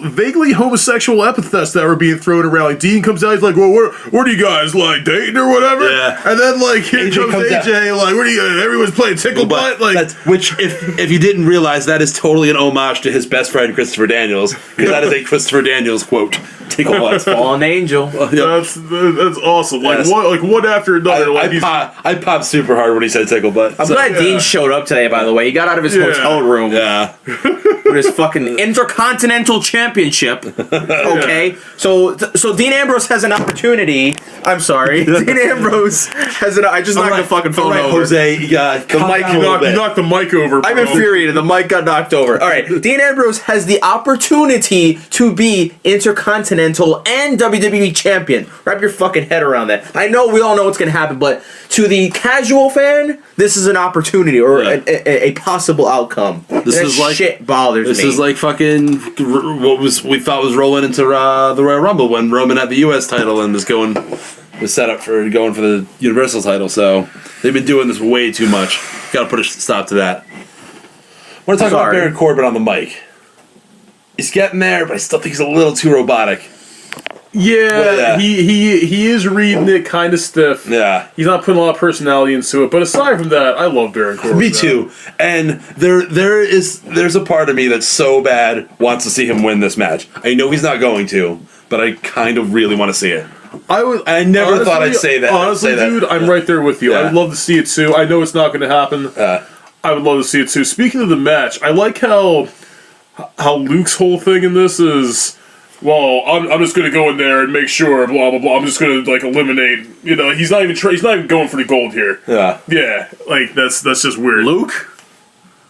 vaguely homosexual epithets that were being thrown around. Like Dean comes out, he's like, "Well, what are you guys like dating or whatever?" Yeah. And then like here comes AJ, like, "What are you? Everyone's playing tickle butt." Like, which if you didn't realize, that is totally an homage to his best friend Christopher Daniels, because that is a Christopher Daniels quote. Tickle butt, fallen angel. That's awesome. Like one after another. I popped super hard when he said tickle butt. I'm glad Dean showed up today. By the way, he got out of his hotel room. Yeah. With his fucking Intercontinental Championship. Okay, so Dean Ambrose has an opportunity. I'm sorry, Dean Ambrose has an. I just knocked the fucking phone over. Jose, you knocked the mic over. Bro. I'm infuriated. The mic got knocked over. All right, Dean Ambrose has the opportunity to be Intercontinental and WWE Champion. Wrap your fucking head around that. I know we all know what's gonna happen, but to the casual fan, this is an opportunity or a possible outcome. This is like shit bothers me. This is like fucking what we thought was rolling into the Royal Rumble when Roman had the U.S. title and was set up for going for the Universal title. So they've been doing this way too much. Got to put a stop to that. I want to talk about Baron Corbin on the mic. He's getting there, but I still think he's a little too robotic. Yeah, he is reading it kind of stiff. Yeah, he's not putting a lot of personality into it. But aside from that, I love Baron Corbin. Me too. And there's a part of me that so bad wants to see him win this match. I know he's not going to, but I kind of really want to see it. I never thought I'd say that. Honestly, dude, I'm right there with you. I'd love to see it too. I know it's not going to happen. I would love to see it too. Speaking of the match, I like how Luke's whole thing in this is. Well, I'm just gonna go in there and make sure, blah blah blah. I'm just gonna like eliminate. You know, he's not even going for the gold here. Yeah. Like that's just weird. Luke.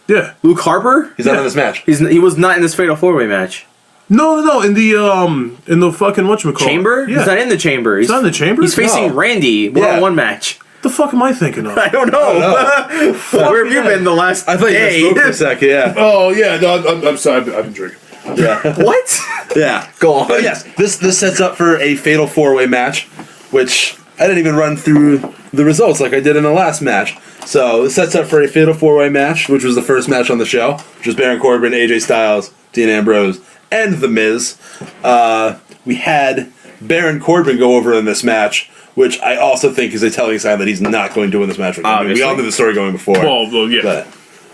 Yeah. Luke Harper. He's not in this match. He was not in this Fatal 4-Way match. No. In the fucking whatchamacallit. Chamber. Yeah. He's not in the chamber. He's not in the chamber. He's facing Randy one-on-one match. The fuck am I thinking of? I don't know. Where have you been the last day? I thought you spoke for a second. Yeah. Oh yeah. No, I'm sorry. I've been drinking. Yeah. What? Yeah. Go on. But yes, this sets up for a fatal 4-way match, which I didn't even run through the results like I did in the last match. So this sets up for a fatal 4-way match, which was the first match on the show, which was Baron Corbin, AJ Styles, Dean Ambrose, and The Miz. We had Baron Corbin go over in this match, which I also think is a telling sign that he's not going to win this match. I mean, we all knew the story going before. Well, yeah.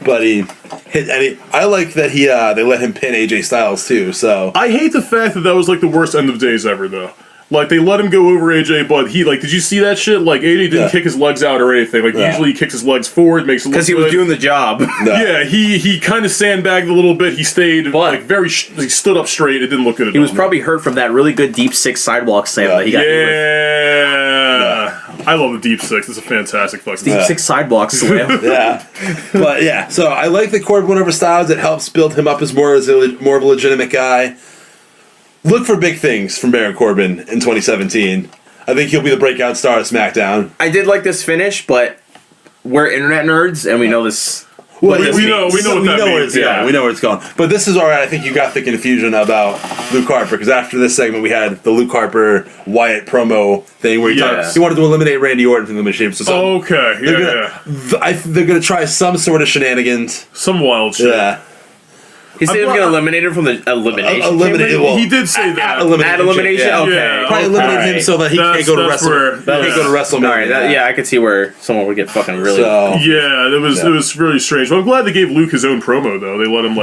But he hit, and I like that they let him pin AJ Styles too. So I hate the fact that was like the worst end of days ever, though. Like they let him go over AJ, but he did you see that shit? Like AJ didn't kick his legs out or anything. Like usually he kicks his legs forward, makes it look because he was doing the job. Yeah, he kind of sandbagged a little bit. He stayed he stood up straight. It didn't look good. He was probably hurt from that really good deep six sidewalk slam that he got. Yeah. I love the deep six. It's a fantastic fucking deep six sidewalk slam. But yeah. So I like the Corbin went over Styles. It helps build him up as more of a legitimate guy. Look for big things from Baron Corbin in 2017. I think he'll be the breakout star of SmackDown. I did like this finish, but we're internet nerds and we know this. Well, we know where it's going. We know where it's going. But this is alright. I think you got the confusion about Luke Harper because after this segment we had the Luke Harper Wyatt promo thing where he wanted to eliminate Randy Orton from the Elimination Chamber. So they're gonna try some sort of shenanigans. Some wild shit. Yeah. He said he was going to eliminate him from the elimination chamber? Well, he did say that. At elimination? Yeah. Okay. Yeah. Probably eliminate him so that he can't go to WrestleMania. Alright, yeah, I could see where someone would get fucking really... Yeah, it was really strange. But I'm glad they gave Luke his own promo, though. They let him,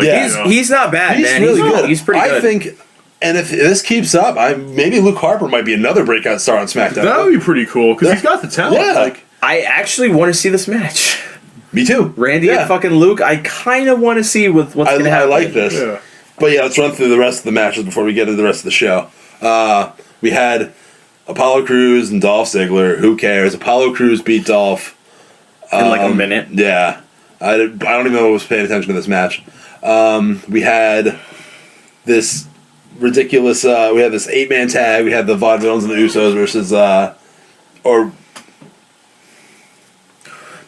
He's not bad, he's man. Really good. He's pretty good. I think... And if this keeps up, maybe Luke Harper might be another breakout star on SmackDown. That would be pretty cool, because he's got the talent. Yeah. I actually want to see this match. Me too. Randy and fucking Luke, I kind of want to see what's going to happen. I like this. Yeah. But yeah, let's run through the rest of the matches before we get into the rest of the show. We had Apollo Crews and Dolph Ziggler. Who cares? Apollo Crews beat Dolph. In like a minute. Yeah. I don't even know who was paying attention to this match. We had this ridiculous, we had this 8-man tag. We had the Vaudevillains and the Usos versus,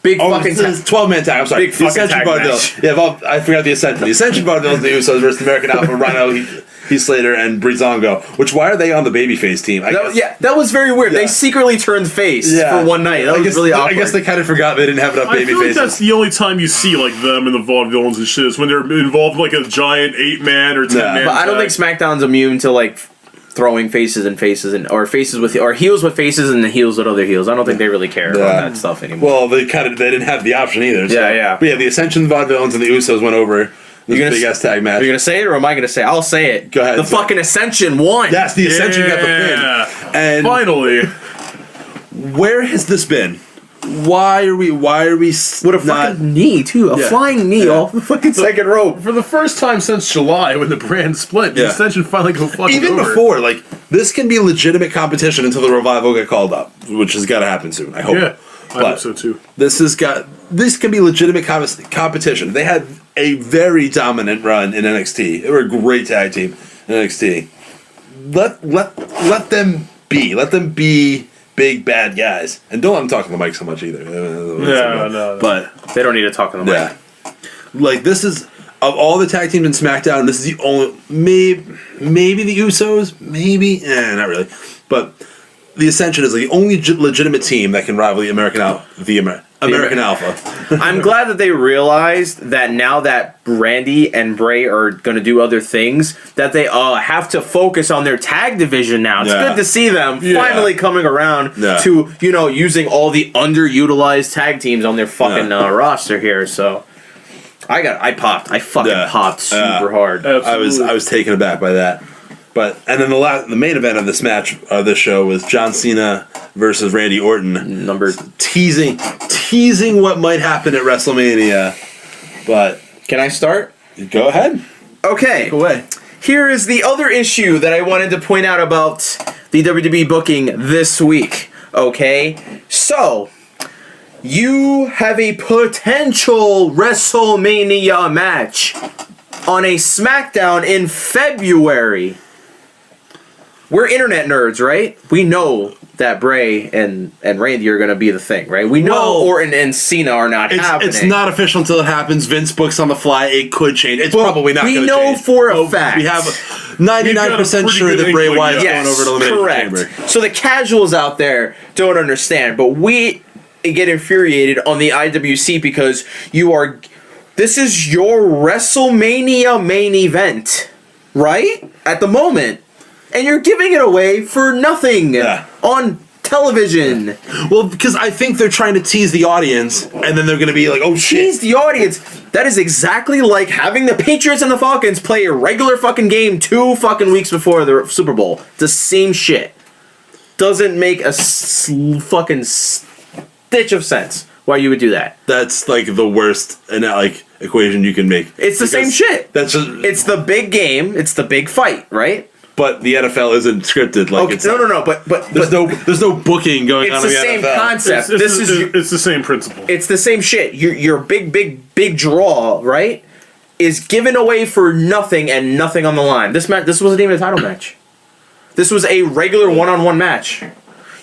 Big fucking 12-man tag. I'm sorry. Big fucking tag match. Yeah, I forgot the Ascension. The Ascension Vaudevillains and the Usos versus American Alpha, Rhino, Heath Slater, and Breezango. Which, why are they on the babyface team? That was very weird. Yeah. They secretly turned face for one night. That was really awkward. I guess they kind of forgot they didn't have enough baby faces. I feel like that's the only time you see like them and the Vaudevillains and shit is when they're involved in like a giant 8-man or 10-man. But I don't think SmackDown's immune to like throwing faces or heels with faces and heels with other heels. I don't think they really care about that stuff anymore. Well, they didn't have the option either. So. Yeah. But yeah, the Ascension Vaudevillains and the Usos went over this big ass tag match. Are you gonna say it or am I gonna say it? I'll say it. Go ahead. The fucking Ascension won. Yes, the Ascension got the pin. And finally, where has this been? Why are we with a fucking knee too? A flying knee off the fucking second rope. For the first time since July when the brand split, the Ascension finally go fucking even over. Before, like, this can be legitimate competition until the Revival get called up, which has got to happen soon, I hope. Yeah, I hope so too. This can be legitimate competition. They had a very dominant run in NXT. They were a great tag team in NXT. Let them be. Let them be big bad guys, and don't let them talk on the mic so much either. No. But they don't need to talk on the mic. Yeah, like this is of all the tag teams in SmackDown. This is the only maybe the Usos, not really, but the Ascension is the only legitimate team that can rival the American Alpha. I'm glad that they realized that now that Randy and Bray are going to do other things, that they have to focus on their tag division now. It's good to see them finally coming around to, using all the underutilized tag teams on their fucking roster here. So I popped. I fucking popped super hard. Absolutely. I was taken aback by that. And then the main event of this match, this show, was John Cena versus Randy Orton. Teasing what might happen at WrestleMania. But can I start? Go ahead. Okay. Take away. Here is the other issue that I wanted to point out about the WWE booking this week. Okay, so you have a potential WrestleMania match on a SmackDown in February. We're internet nerds, right? We know that Bray and Randy are going to be the thing, right? We know Orton and Cena are not happening. It's not official until it happens. Vince books on the fly. It could change. It's probably not going to change. We know for a fact. We have 99% sure that Bray Wyatt's going over to Elimination Chamber. So the casuals out there don't understand, but we get infuriated on the IWC because this is your WrestleMania main event, right? At the moment. And you're giving it away for nothing on television. Well, because I think they're trying to tease the audience, and then they're going to be like, oh shit. Tease the audience? That is exactly like having the Patriots and the Falcons play a regular fucking game 2 fucking weeks before the Super Bowl. The same shit. Doesn't make a fucking stitch of sense why you would do that. That's like the worst equation you can make. It's the same shit. It's the big game. It's the big fight, right? But the NFL isn't scripted. There's no booking going on in the NFL. It's the same concept. It's the same principle. It's the same shit. Your big draw, right, is given away for nothing and nothing on the line. This wasn't even a title match. This was a regular one-on-one match.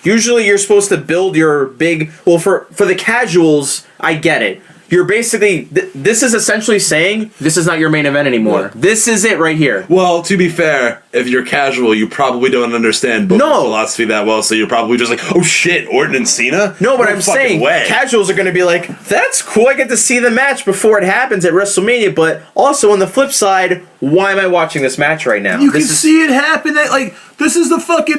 Usually you're supposed to build your big... Well, for the casuals, I get it. you're basically this is essentially saying this is not your main event anymore. Yeah. This is it right here. Well, to be fair, if you're casual, you probably don't understand booking philosophy that well, so you're probably just like, oh shit, Orton and Cena? No, but I'm saying casuals are going to be like, that's cool, I get to see the match before it happens at WrestleMania, but also on the flip side, why am I watching this match right now? You can see it happen. Like, this is the fucking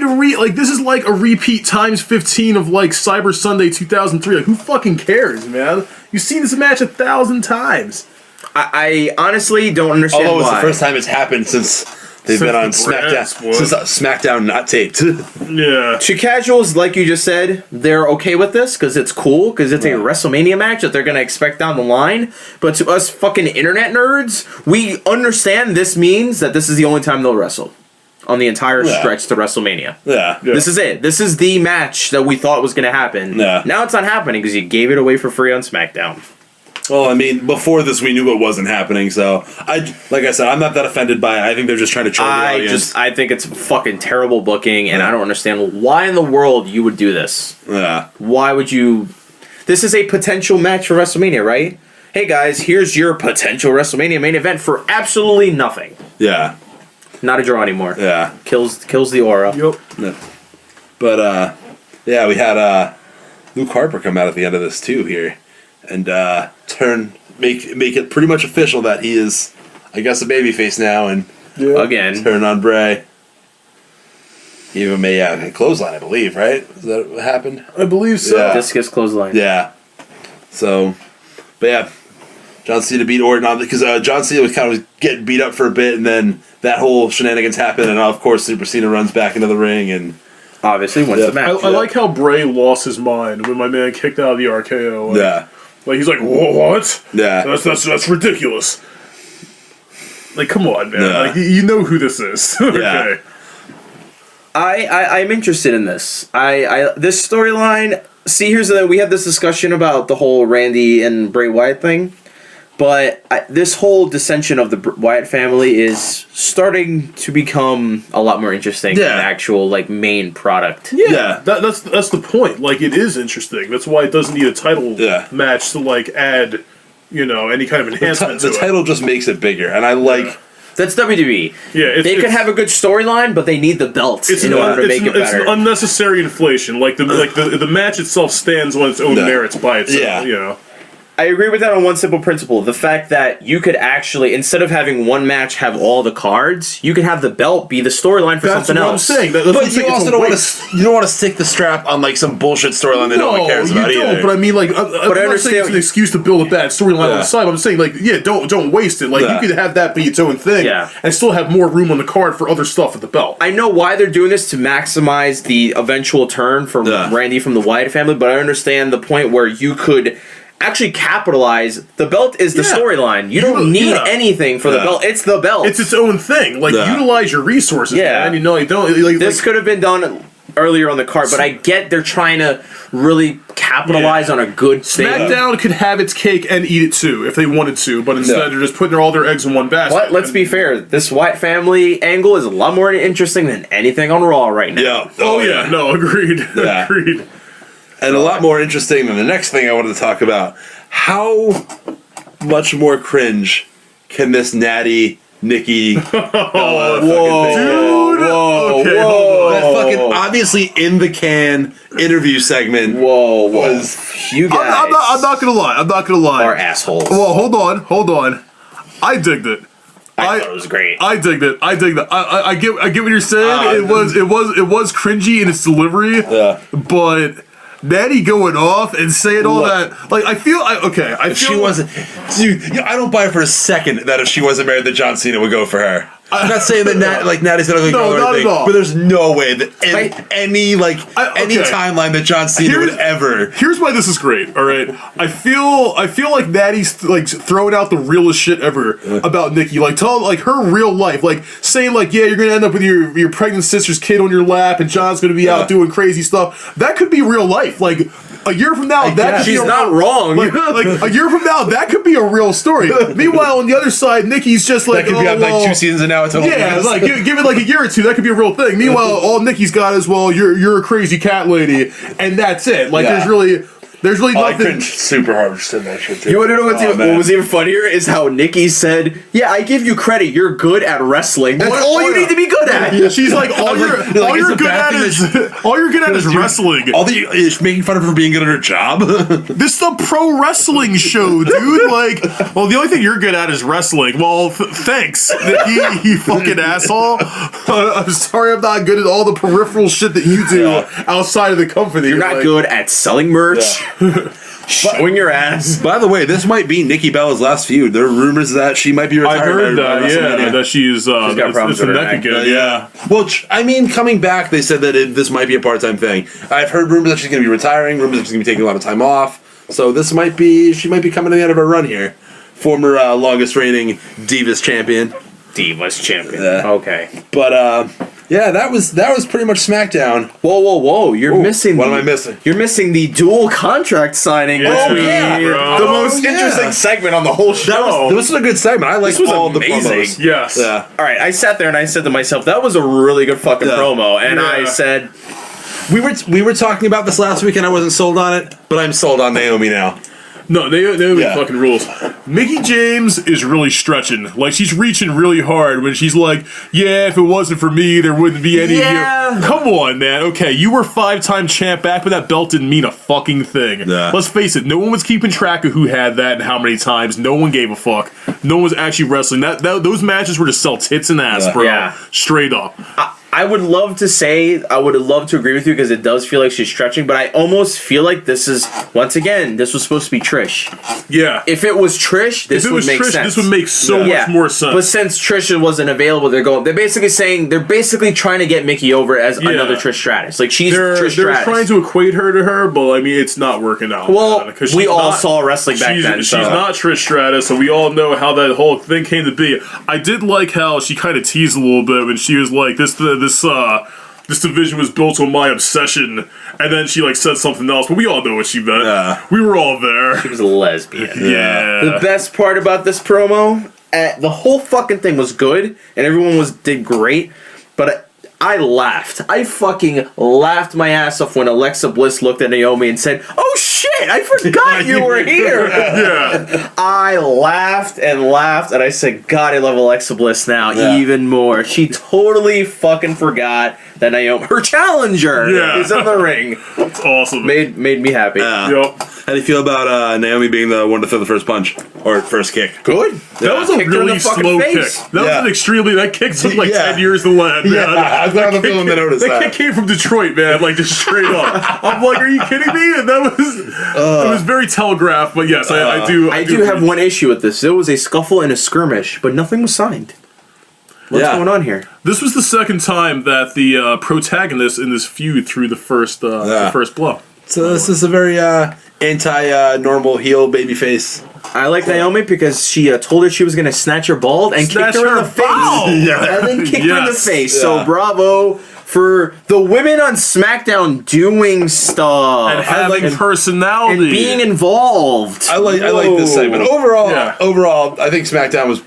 this is like a repeat times 15 of like Cyber Sunday 2003. Like, who fucking cares, man? You've seen this match 1,000 times. I honestly don't understand Although it's why. the first time it's happened since they've been on SmackDown. Since SmackDown not taped. Yeah. To casuals, like you just said, they're okay with this because it's cool, because it's a WrestleMania match that they're going to expect down the line. But to us fucking internet nerds, we understand this means that this is the only time they'll wrestle on the entire stretch to WrestleMania. Yeah. This is it. This is the match that we thought was going to happen. Yeah. Now it's not happening because you gave it away for free on SmackDown. Well, I mean, before this, we knew it wasn't happening, so like I said, I'm not that offended by it. I think they're just trying to troll the audience. I think it's fucking terrible booking, and I don't understand why in the world you would do this. Yeah. Why would you? This is a potential match for WrestleMania, right? Hey guys, here's your potential WrestleMania main event for absolutely nothing. Yeah. Not a draw anymore. Yeah. Kills the aura. Yep. Yeah. But yeah, we had Luke Harper come out at the end of this too here. And make it pretty much official that he is, I guess, a babyface now, and again turn on Bray. Give him a clothesline, I believe, right? Is that what happened? I believe so. Yeah. Discus clothesline. Yeah. So, but yeah, John Cena beat Orton on because John Cena was kind of getting beat up for a bit, and then that whole shenanigans happened, and of course Super Cena runs back into the ring and. Obviously wins the match. I like how Bray lost his mind when my man kicked out of the RKO. Like, like he's like, what? Yeah. That's ridiculous. Like, come on, man. Yeah. Like, you know who this is. Okay. Yeah. I'm interested in this. This storyline. See, we had this discussion about the whole Randy and Bray Wyatt thing, but this whole dissension of the Wyatt family is starting to become a lot more interesting than the actual like main product. Yeah. That's the point. Like, it is interesting. That's why it doesn't need a title match to like add, any kind of enhancement to it. The title just makes it bigger, and I like. That's WWE. Yeah, they could have a good storyline, but they need the belt in order to make it better. It's an unnecessary inflation. Like the match itself stands on its own merits by itself. Yeah. I agree with that on one simple principle. The fact that you could actually, instead of having one match have all the cards, you could have the belt be the storyline for something else. That's what I'm saying. But you also don't want to stick the strap on like some bullshit storyline that no one cares about either. But I mean, like, I'm not saying it's an excuse to build a bad storyline on the side. I'm saying, like, don't waste it. Like, you could have that be its own thing, and still have more room on the card for other stuff with the belt. I know why they're doing this to maximize the eventual turn for Randy from the Wyatt family, but I understand the point where you could actually capitalize. The belt is the storyline. You don't need anything for the belt. It's the belt. It's its own thing. Like, utilize your resources, man. This could have been done earlier on the card, but I get they're trying to really capitalize on a good thing. SmackDown could have its cake and eat it too if they wanted to, but instead they're just putting all their eggs in one basket. But let's be fair, this Wyatt family angle is a lot more interesting than anything on Raw right now. Yeah. Oh yeah. No, agreed. Yeah. Agreed. And a lot more interesting than the next thing I wanted to talk about. How much more cringe can this Natty, Nikki, Bella Dude! Okay, hold on. that fucking obviously in the can interview segment was... You guys I'm not gonna lie. are assholes. Well, hold on. I digged it. I thought it was great. I digged it. I get what you're saying. It was cringy in its delivery. Yeah. But Natty going off and saying all that, like, I feel she wasn't. Dude, I don't buy for a second that if she wasn't married, that John Cena would go for her. I'm not saying that Natty's gonna go or anything, but there's no way that any timeline that John Cena would ever. Here's why this is great. All right, I feel like Natty's like throwing out the realest shit ever about Nikki, like telling like her real life, like saying like, yeah, you're gonna end up with your pregnant sister's kid on your lap, and John's gonna be out doing crazy stuff. That could be real life. Like a year from now, she's not wrong. Like a year from now, that could be a real story. Meanwhile, on the other side, Nikki's just like, that could be like 2 seasons and now it's like give it like a year or two, that could be a real thing. Meanwhile, all Nikki's got is, well, you're a crazy cat lady, and that's it. Like there's really There's really I nothing. cringed super hard when she said that shit too. You want to know what man. was even funnier is how Nikki said, "Yeah, I give you credit. You're good at wrestling. That's all you need to be good at." Yeah, she's like, all you're it's a good bad at thing is all you're good at is wrestling. All the is making fun of her for being good at her job. This is a pro wrestling show, dude. Like, well, the only thing you're good at is wrestling. Well, thanks, Nikki, you fucking asshole. I'm sorry, I'm not good at all the peripheral shit that you do outside of the company. You're not good at selling merch, showing your ass. By the way, this might be Nikki Bella's last feud. There are rumors that she might be I retired. heard that, that she's got problems it's with a her neck neck. again. Yeah. Well, I mean, coming back, they said that this might be a part-time thing. I've heard rumors that she's going to be retiring, rumors that she's going to be taking a lot of time off. So she might be coming to the end of her run here. Former longest reigning Divas champion. Divas champion. Okay. But yeah, that was pretty much SmackDown. Whoa! You're missing. What am I missing? You're missing the dual contract signing. Yeah, between bro. the most interesting segment on the whole show. This was a good segment. I liked This was all amazing. the promos. Yes. Yeah. All right, I sat there and I said to myself, "That was a really good fucking promo." And I said, We were talking about this last week and I wasn't sold on it, but I'm sold on Naomi now. No, they fucking rules. Mickey James is really stretching. Like, she's reaching really hard when she's like, yeah, if it wasn't for me, there wouldn't be any here. Come on, man. Okay, you were 5-time champ back, but that belt didn't mean a fucking thing. Yeah. Let's face it, no one was keeping track of who had that and how many times. No one gave a fuck. No one was actually wrestling. Those matches were to sell tits and ass, bro. Yeah. Straight up. I would love to say, I would love to agree with you because it does feel like she's stretching, but I almost feel like this is, once again, this was supposed to be Trish. Yeah. If it was Trish, this would make sense. This would make so much more sense. But since Trish wasn't available, they're basically trying to get Mickey over as another Trish Stratus. Like, she's Trish Stratus. They're trying to equate her to her, but I mean, it's not working out. Well, we all saw wrestling back then. She's not Trish Stratus, so we all know how that whole thing came to be. I did like how she kind of teased a little bit when she was like, this division was built on my obsession, and then she like said something else, but we all know what she meant. Yeah. We were all there. She was a lesbian. Yeah. The best part about this promo, the whole fucking thing was good, and everyone did great, but I laughed. I fucking laughed my ass off when Alexa Bliss looked at Naomi and said, "Oh shit, I forgot you were here." Yeah. I laughed, and I said, "God, I love Alexa Bliss now even more." She totally fucking forgot that Naomi, her challenger, is in the ring. It's awesome. Made me happy. Yep. How do you feel about Naomi being the one to throw the first punch or first kick? Good. That was a Kicked her in really the fucking slow kick. face. That was an extremely. That kick took like 10 years to land. Yeah, I was the feeling to notice that kick came from Detroit, man. Like just straight up. I'm like, are you kidding me? And that was it was very telegraphed. But yes, I do. I do have one issue with this. There was a scuffle and a skirmish, but nothing was signed. What's going on here? This was the second time that the protagonist in this feud threw the first blow. So this is a very anti-normal heel babyface. I like Naomi because she told her she was going to snatch her bald and kicked her in the face. And then kicked her in the face. So bravo for the women on SmackDown doing stuff. And having personality. And being involved. I like this segment. Overall, I think SmackDown was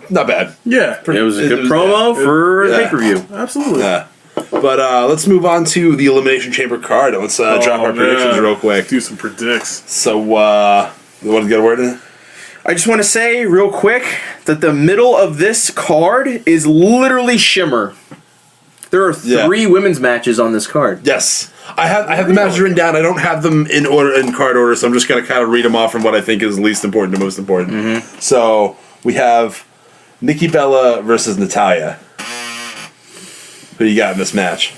not bad. Yeah. It was a good promo for the pay-per-view. Absolutely. Yeah. But let's move on to the Elimination Chamber card. Let's drop our predictions real quick. Do some predicts. So, you want to get a word in? I just want to say real quick that the middle of this card is literally Shimmer. There are 3 women's matches on this card. Yes. I have the matches written down. I don't have them in card order, so I'm just going to kind of read them off from what I think is least important to most important. Mm-hmm. So, we have Nikki Bella versus Natalya. Who you got in this match?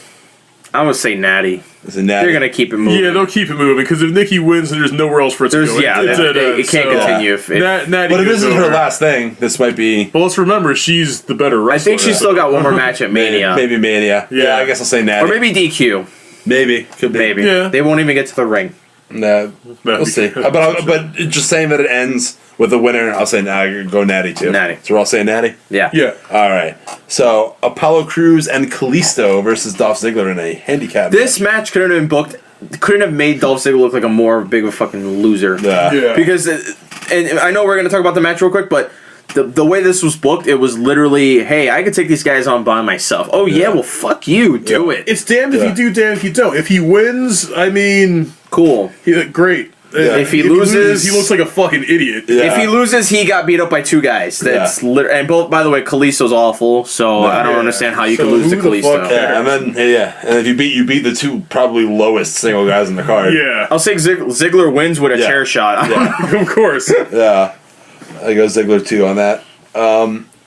I'm going to say Natty. Is it Natty? They're going to keep it moving. Yeah, they'll keep it moving because if Nikki wins, then there's nowhere else for it to go. It can't continue. Natty but if this is her last thing, this might be... Well, let's remember, she's the better wrestler. I think she's still got one more match at Mania. Maybe Mania. Yeah, I guess I'll say Natty. Or maybe DQ. Maybe. Could be. Maybe. Yeah. They won't even get to the ring. No, we'll see. But just saying that it ends with the winner, I'll say go Natty too. Natty. So we're all saying Natty? Yeah. Yeah. All right. So Apollo Crews and Kalisto versus Dolph Ziggler in a handicap. This match couldn't have been booked. Couldn't have made Dolph Ziggler look like a more big of a fucking loser. Yeah. Because, and I know we're going to talk about the match real quick, but the way this was booked, it was literally, hey, I could take these guys on by myself. Oh, yeah, well, fuck you. Do it. It's damned if you do, damned if you don't. If he wins, I mean... Cool. Great. If he loses, he looks like a fucking idiot. Yeah. If he loses, he got beat up by 2 guys. That's and both. By the way, Kalisto's awful, so I don't understand how you can lose to Kalisto. Yeah, and if you beat the 2 probably lowest single guys in the card. Yeah, I'll say Ziggler wins with a chair shot. Yeah. of course. Yeah, I go Ziggler too on that.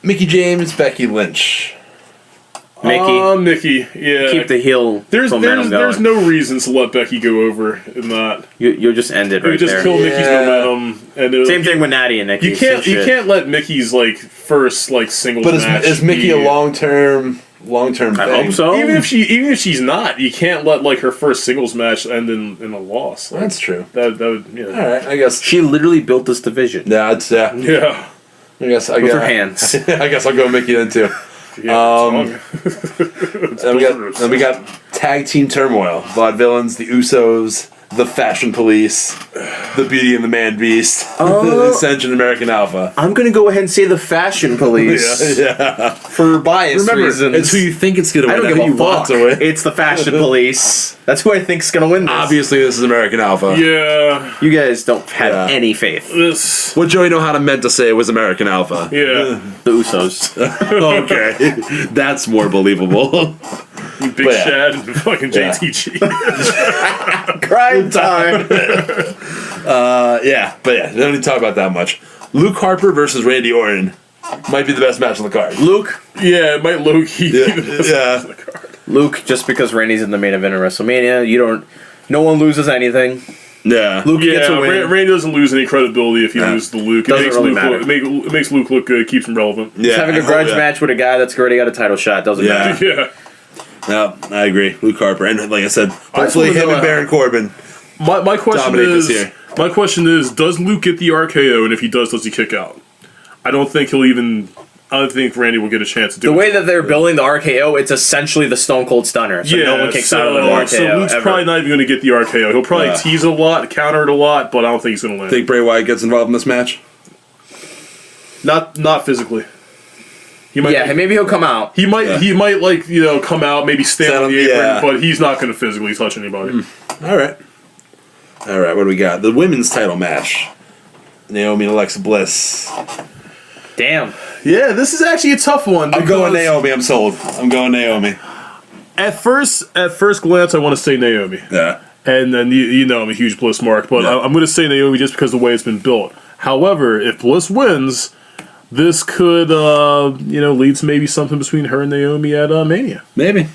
Mickey James, Becky Lynch. Mickey, yeah. Keep the heel momentum going. There's no reason to let Becky go over in that. You'll just end it You right just there. kill Mickey's momentum. And Same thing with Natty and Nikki. You can't let Mickey's first singles But match. is Mickey a long term thing? I hope so. Even if she's not, you can't let her first singles match end in a loss. That's true. That would All right, I guess She literally built this division. Yeah, it's yeah. with her hands. I guess I'll go Mickey then too. Yeah, Then we got tag team turmoil. Vaudevillains, the Usos, the Fashion Police, the Beauty and the Man Beast, the Ascension American Alpha. I'm gonna go ahead and say the Fashion Police. Yeah. For bias reasons. It's who you think it's gonna win. I don't not give who a you want fuck. to win. It's the Fashion Police. That's who I think's gonna win this. Obviously, this is American Alpha. Yeah. You guys don't have any faith. This. What Joey know how to meant to say was American Alpha. Yeah. The Usos. Okay, that's more believable. Big Shad and fucking JTG. Crime time. We don't need to talk about that much. Luke Harper versus Randy Orton might be the best match on the card. Luke. Yeah, it might low-key be the best match on the card. Luke, just because Randy's in the main event of WrestleMania, no one loses anything. Yeah. Luke gets a win. Randy doesn't lose any credibility if he loses to Luke. It Doesn't makes really Luke matter. it makes Luke look good, keeps him relevant. Yeah, Having a grudge match with a guy that's already got a title shot doesn't matter. Yeah. No, I agree. Luke Harper, and like I said, hopefully wanna him know, and Baron Corbin. My question Dominate is, this year. my question is, does Luke get the RKO, and if he does he kick out? I don't think Randy will get a chance to do it. The way that they're building the RKO, it's essentially the Stone Cold Stunner. So no one kicks out of the RKO. So Luke's probably not even going to get the RKO. He'll probably tease it a lot, counter it a lot, but I don't think he's going to win. Think Bray Wyatt gets involved in this match? Not physically. He might, maybe he'll come out. He might come out, maybe stand on the apron, but he's not going to physically touch anybody. All right, what do we got? The women's title match. Naomi and Alexa Bliss. Damn. Yeah, this is actually a tough one. I'm going Naomi. I'm sold. I'm going Naomi. At first glance, I want to say Naomi. Yeah. And then I'm a huge Bliss mark, but I'm going to say Naomi just because of the way it's been built. However, if Bliss wins, this could lead to maybe something between her and Naomi at Mania. Maybe.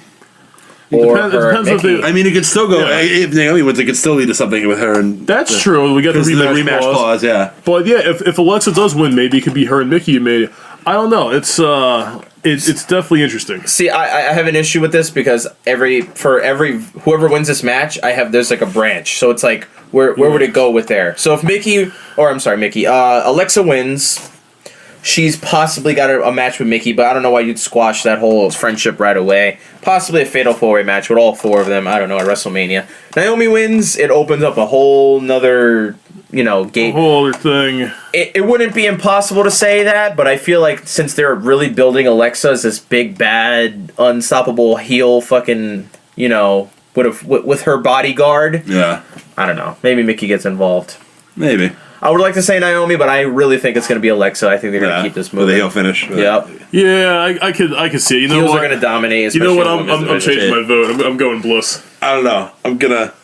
It depends if they. I mean, it could still go. If Naomi wins, it could still lead to something with her. And that's true. We got the rematch clause. Yeah. But yeah, if Alexa does win, maybe it could be her and Mickey and Mania. I don't know. It's definitely interesting. See, I have an issue with this because whoever wins this match, there's like a branch. So it's like where would it go with there? So if Alexa wins, she's possibly got a match with Mickey, but I don't know why you'd squash that whole friendship right away. Possibly a fatal 4-way match with all 4 of them. I don't know, at WrestleMania. Naomi wins, it opens up a whole nother gate. A whole other thing. It wouldn't be impossible to say that, but I feel like since they're really building Alexa as this big, bad, unstoppable heel fucking, with her bodyguard. Yeah. I don't know. Maybe Mickey gets involved. Maybe. I would like to say Naomi, but I really think it's going to be Alexa. I think they're going to keep this moving. With a heel finish. Yep. Yeah, I could see it. You know Heels what? are going to dominate. You know what? I'm changing my vote. I'm going Bliss. I don't know. I'm gonna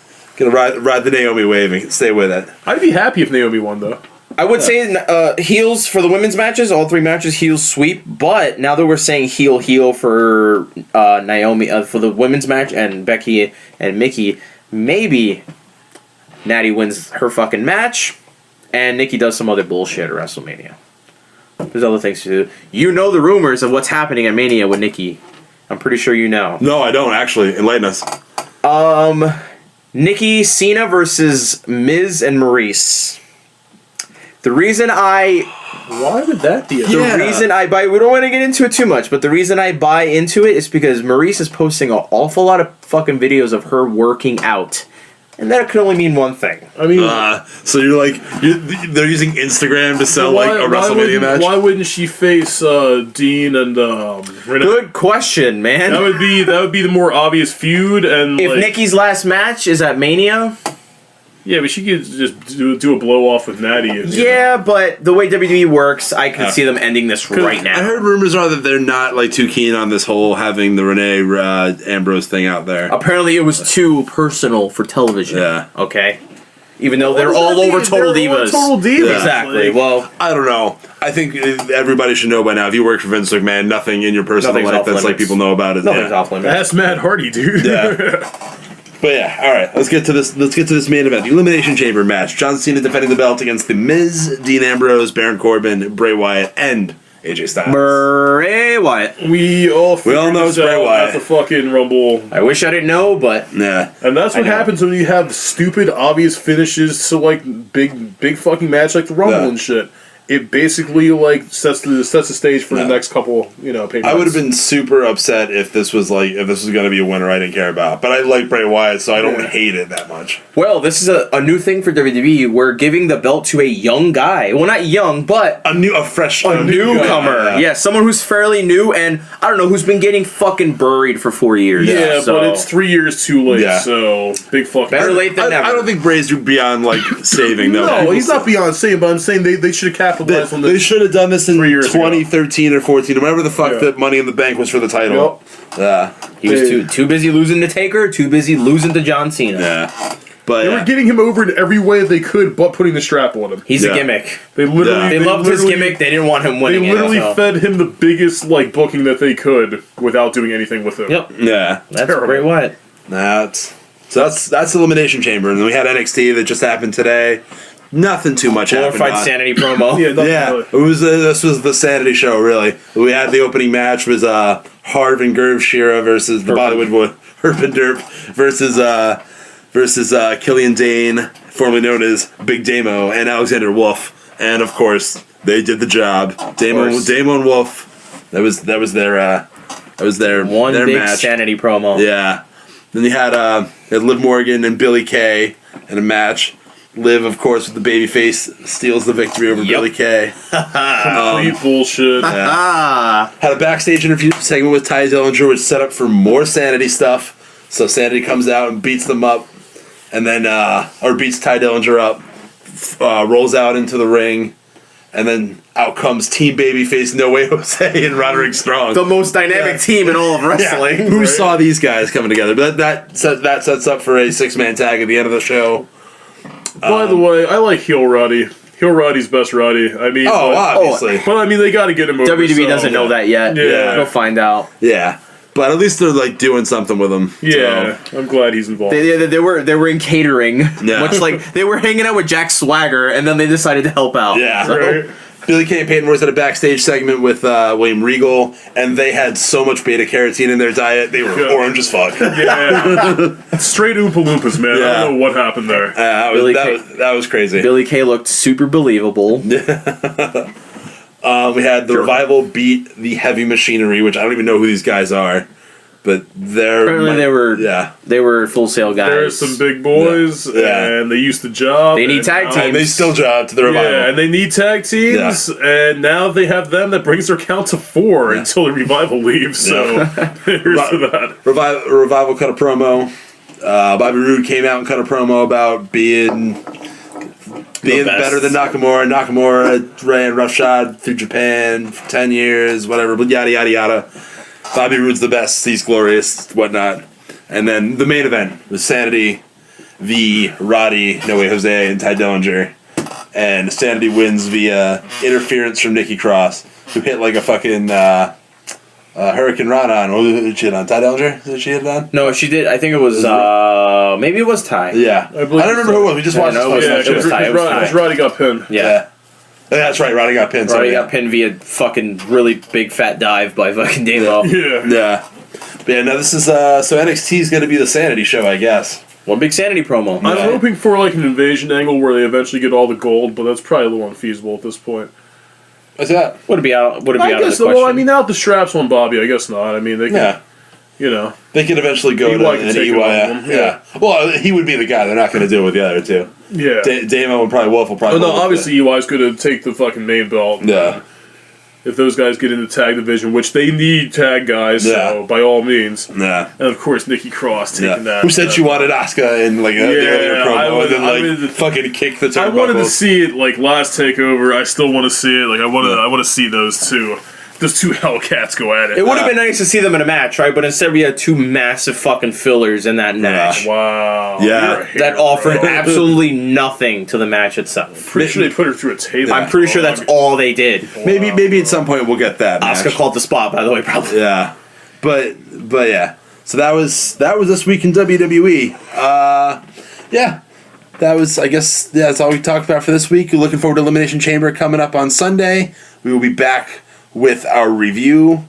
ride the Naomi wave and stay with it. I'd be happy if Naomi won, though. I would say heels for the women's matches, all 3 matches, heels sweep. But now that we're saying heel for Naomi for the women's match and Becky and Mickey, maybe Natty wins her fucking match and Nikki does some other bullshit at WrestleMania. There's other things to do. You know the rumors of what's happening at Mania with Nikki. I'm pretty sure you know. No, I don't actually. Enlighten us. Nikki Cena versus Miz and Maurice. The reason why would that be? The reason I buy, we don't want to get into it too much, but the reason I buy into it is because Maurice is posting an awful lot of fucking videos of her working out. And that could only mean one thing. I mean, so they're using Instagram to sell a WrestleMania match. Why wouldn't she face Dean and Renee? Good question, man. That would be the more obvious feud. And if Nikki's last match is at Mania, Yeah, but she could just do a blow off with Natty. Yeah, but the way WWE works, I could see them ending this right now. I heard rumors are that they're not like too keen on this whole having the Renee Ambrose thing out there. Apparently, it was too personal for television. Yeah. Okay. Even though they're all over Total Divas. Total Divas. Yeah. Exactly. Well, I don't know. I think everybody should know by now. If you work for Vince McMahon, nothing in your personal Nothing's life off that's like limits. people know about it. nothing's off limits. That's Matt Hardy, dude. Yeah. But yeah, all right. Let's get to this main event, the Elimination Chamber match. John Cena defending the belt against The Miz, Dean Ambrose, Baron Corbin, Bray Wyatt, and AJ Styles. Bray Wyatt. We all know it's Bray Wyatt. at the fucking Rumble. I wish I didn't know, but Yeah. And that's what I know. happens when you have stupid, obvious finishes to like big fucking match like the Rumble and shit. It basically like sets the stage for the next couple, pay-per-views. I would have been super upset if this was going to be a winner I didn't care about. But I like Bray Wyatt, so I don't hate it that much. well, this is a new thing for WWE. We're giving the belt to a young guy. Well, not young, but A newcomer. Yeah. Yeah, someone who's fairly new and, I don't know, who's been getting fucking buried for 4 years. Yeah, so. but it's 3 years too late, Yeah. so big fucking... Better late than never. I don't think Bray's beyond like saving though. No, he's not beyond saying, but I'm saying they should have capitalized on They this. should have done this in 3 years ago. 2013 or 14 or whatever the fuck Yeah. the Money in the Bank was for the title. Yeah. He was too busy losing to Taker, too busy losing to John Cena. Yeah. But They were getting him over in every way they could, but putting the strap on him. He's Yeah. a gimmick. They literally, They loved his gimmick. They didn't want him They winning literally it. So. fed him the biggest booking that they could without doing anything with him. Yep. yeah. That's Terrible. Bray Wyatt. That's Elimination Chamber, and then we had NXT that just happened today. Nothing too much happened. Glorified Sanity promo. Yeah, nothing Yeah, really. it was. This was the Sanity show, really. We had the opening match was Harv and Gerv Shearer versus the Bollywood boy Herb and Derp versus Killian Dane, formerly known as Big Damo, and Alexander Wolf, and of course they did the job. Damo and Wolf. That was their One their big match. Sanity promo. Yeah. Then you had Liv Morgan and Billie Kay in a match. Liv, of course, with the babyface, steals the victory over Billie Kay. Complete bullshit. Had a backstage interview segment with Ty Dillinger, which set up for more Sanity stuff. So Sanity comes out and beats them up, and then or beats Ty Dillinger up, rolls out into the ring, and then out comes Team Babyface, No Way Jose, and Roderick Strong. The most dynamic team in all of wrestling. Yeah. Who saw these guys coming together? But that sets up for a 6-man tag at the end of the show. By the way, I like heel Roddy. Heel Roddy's best Roddy. I mean, Obviously. but I mean, they got to get him over. WWE so- doesn't know that yet. Yeah. We'll find out. Yeah. But at least they're like doing something with him. Yeah, I'm glad he's involved. They were in catering. Yeah. Much like they were hanging out with Jack Swagger, and then they decided to help out. Yeah. So- Right? Billie Kay and Peyton Royce had a backstage segment with William Regal, and they had so much beta carotene in their diet, they were orange as fuck. Yeah. Straight Oompa Loompas, man. I don't know what happened there. That was crazy. Billie Kay looked super believable. We had the Revival beat the Heavy Machinery, which I don't even know who these guys are, but Apparently they were Full Sail guys. There's some big boys, Yeah. and they used the job. They need and tag now- teams. And they still job to the Revival. Yeah, and they need tag teams, and now they have them that brings their count to 4 until the Revival leaves, so here's to that. Revival cut a promo. Bobby Roode came out and cut a promo about being better than Nakamura. Nakamura ran roughshod through Japan for 10 years, whatever, but yada, yada, yada. Bobby Roode's the best, he's glorious, whatnot. And then the main event was Sanity v. Roddy, No Way Jose, and Ty Dillinger. And Sanity wins via interference from Nikki Cross, who hit like a fucking Hurricane Rana on. Who did she hit on? Ty Dillinger? Did she hit it on? No, she did. I think it was. Maybe it was Ty. Yeah. I don't remember who it was. We just watched no, this. it was- Yeah, it was Ty, it was Ty. because Roddy got pinned. Yeah. That's right. Roddy got pinned. Roddy sorry. got pinned via fucking really big fat dive by fucking Dalo. Yeah. Yeah. But yeah, no, this is, so NXT is going to be the Sanity show, I guess. One big Sanity promo. I'm hoping for like an invasion angle where they eventually get all the gold, but that's probably a little unfeasible at this point. What's that? Would it be out? Would it be I out of guess, the question? well, I mean, out the straps on Bobby, I guess not. I mean, they can, They could eventually go EY to could an take EY. it over them, Yeah. Well, he would be the guy. They're not going to do it with the other two. Yeah. Damo and probably Wolf will probably. Oh, no, hold obviously EY's going to take the fucking main belt. Yeah. if those guys get into the tag division, which they need tag guys, so by all means. Yeah. And of course, Nikki Cross taking that. Who said she wanted Asuka in like the earlier promo and then fucking kick the turnbuckles? I wanted to see it like last takeover. I still want to see it. Like I want to see those two Hellcats go at it. It would have been nice to see them in a match, right? But instead we had two massive fucking fillers in that match. Wow. Yeah. That offered absolutely nothing to the match itself. Pretty sure they put her through a table. I'm pretty sure that's all they did. Maybe at some point we'll get that. Asuka called the spot, by the way, probably. Yeah. But yeah. So that was this week in WWE. Yeah. That was, I guess, that's all we talked about for this week. We're looking forward to Elimination Chamber coming up on Sunday. We will be back with our review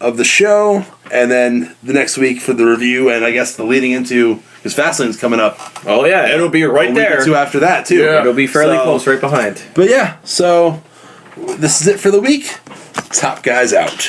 of the show, and then the next week for the review, and I guess the leading into, because Fastlane's coming up. Oh yeah, it'll be right there. A week or two after that too. Yeah. It'll be fairly close, right behind. But yeah, so this is it for the week. Top guys out.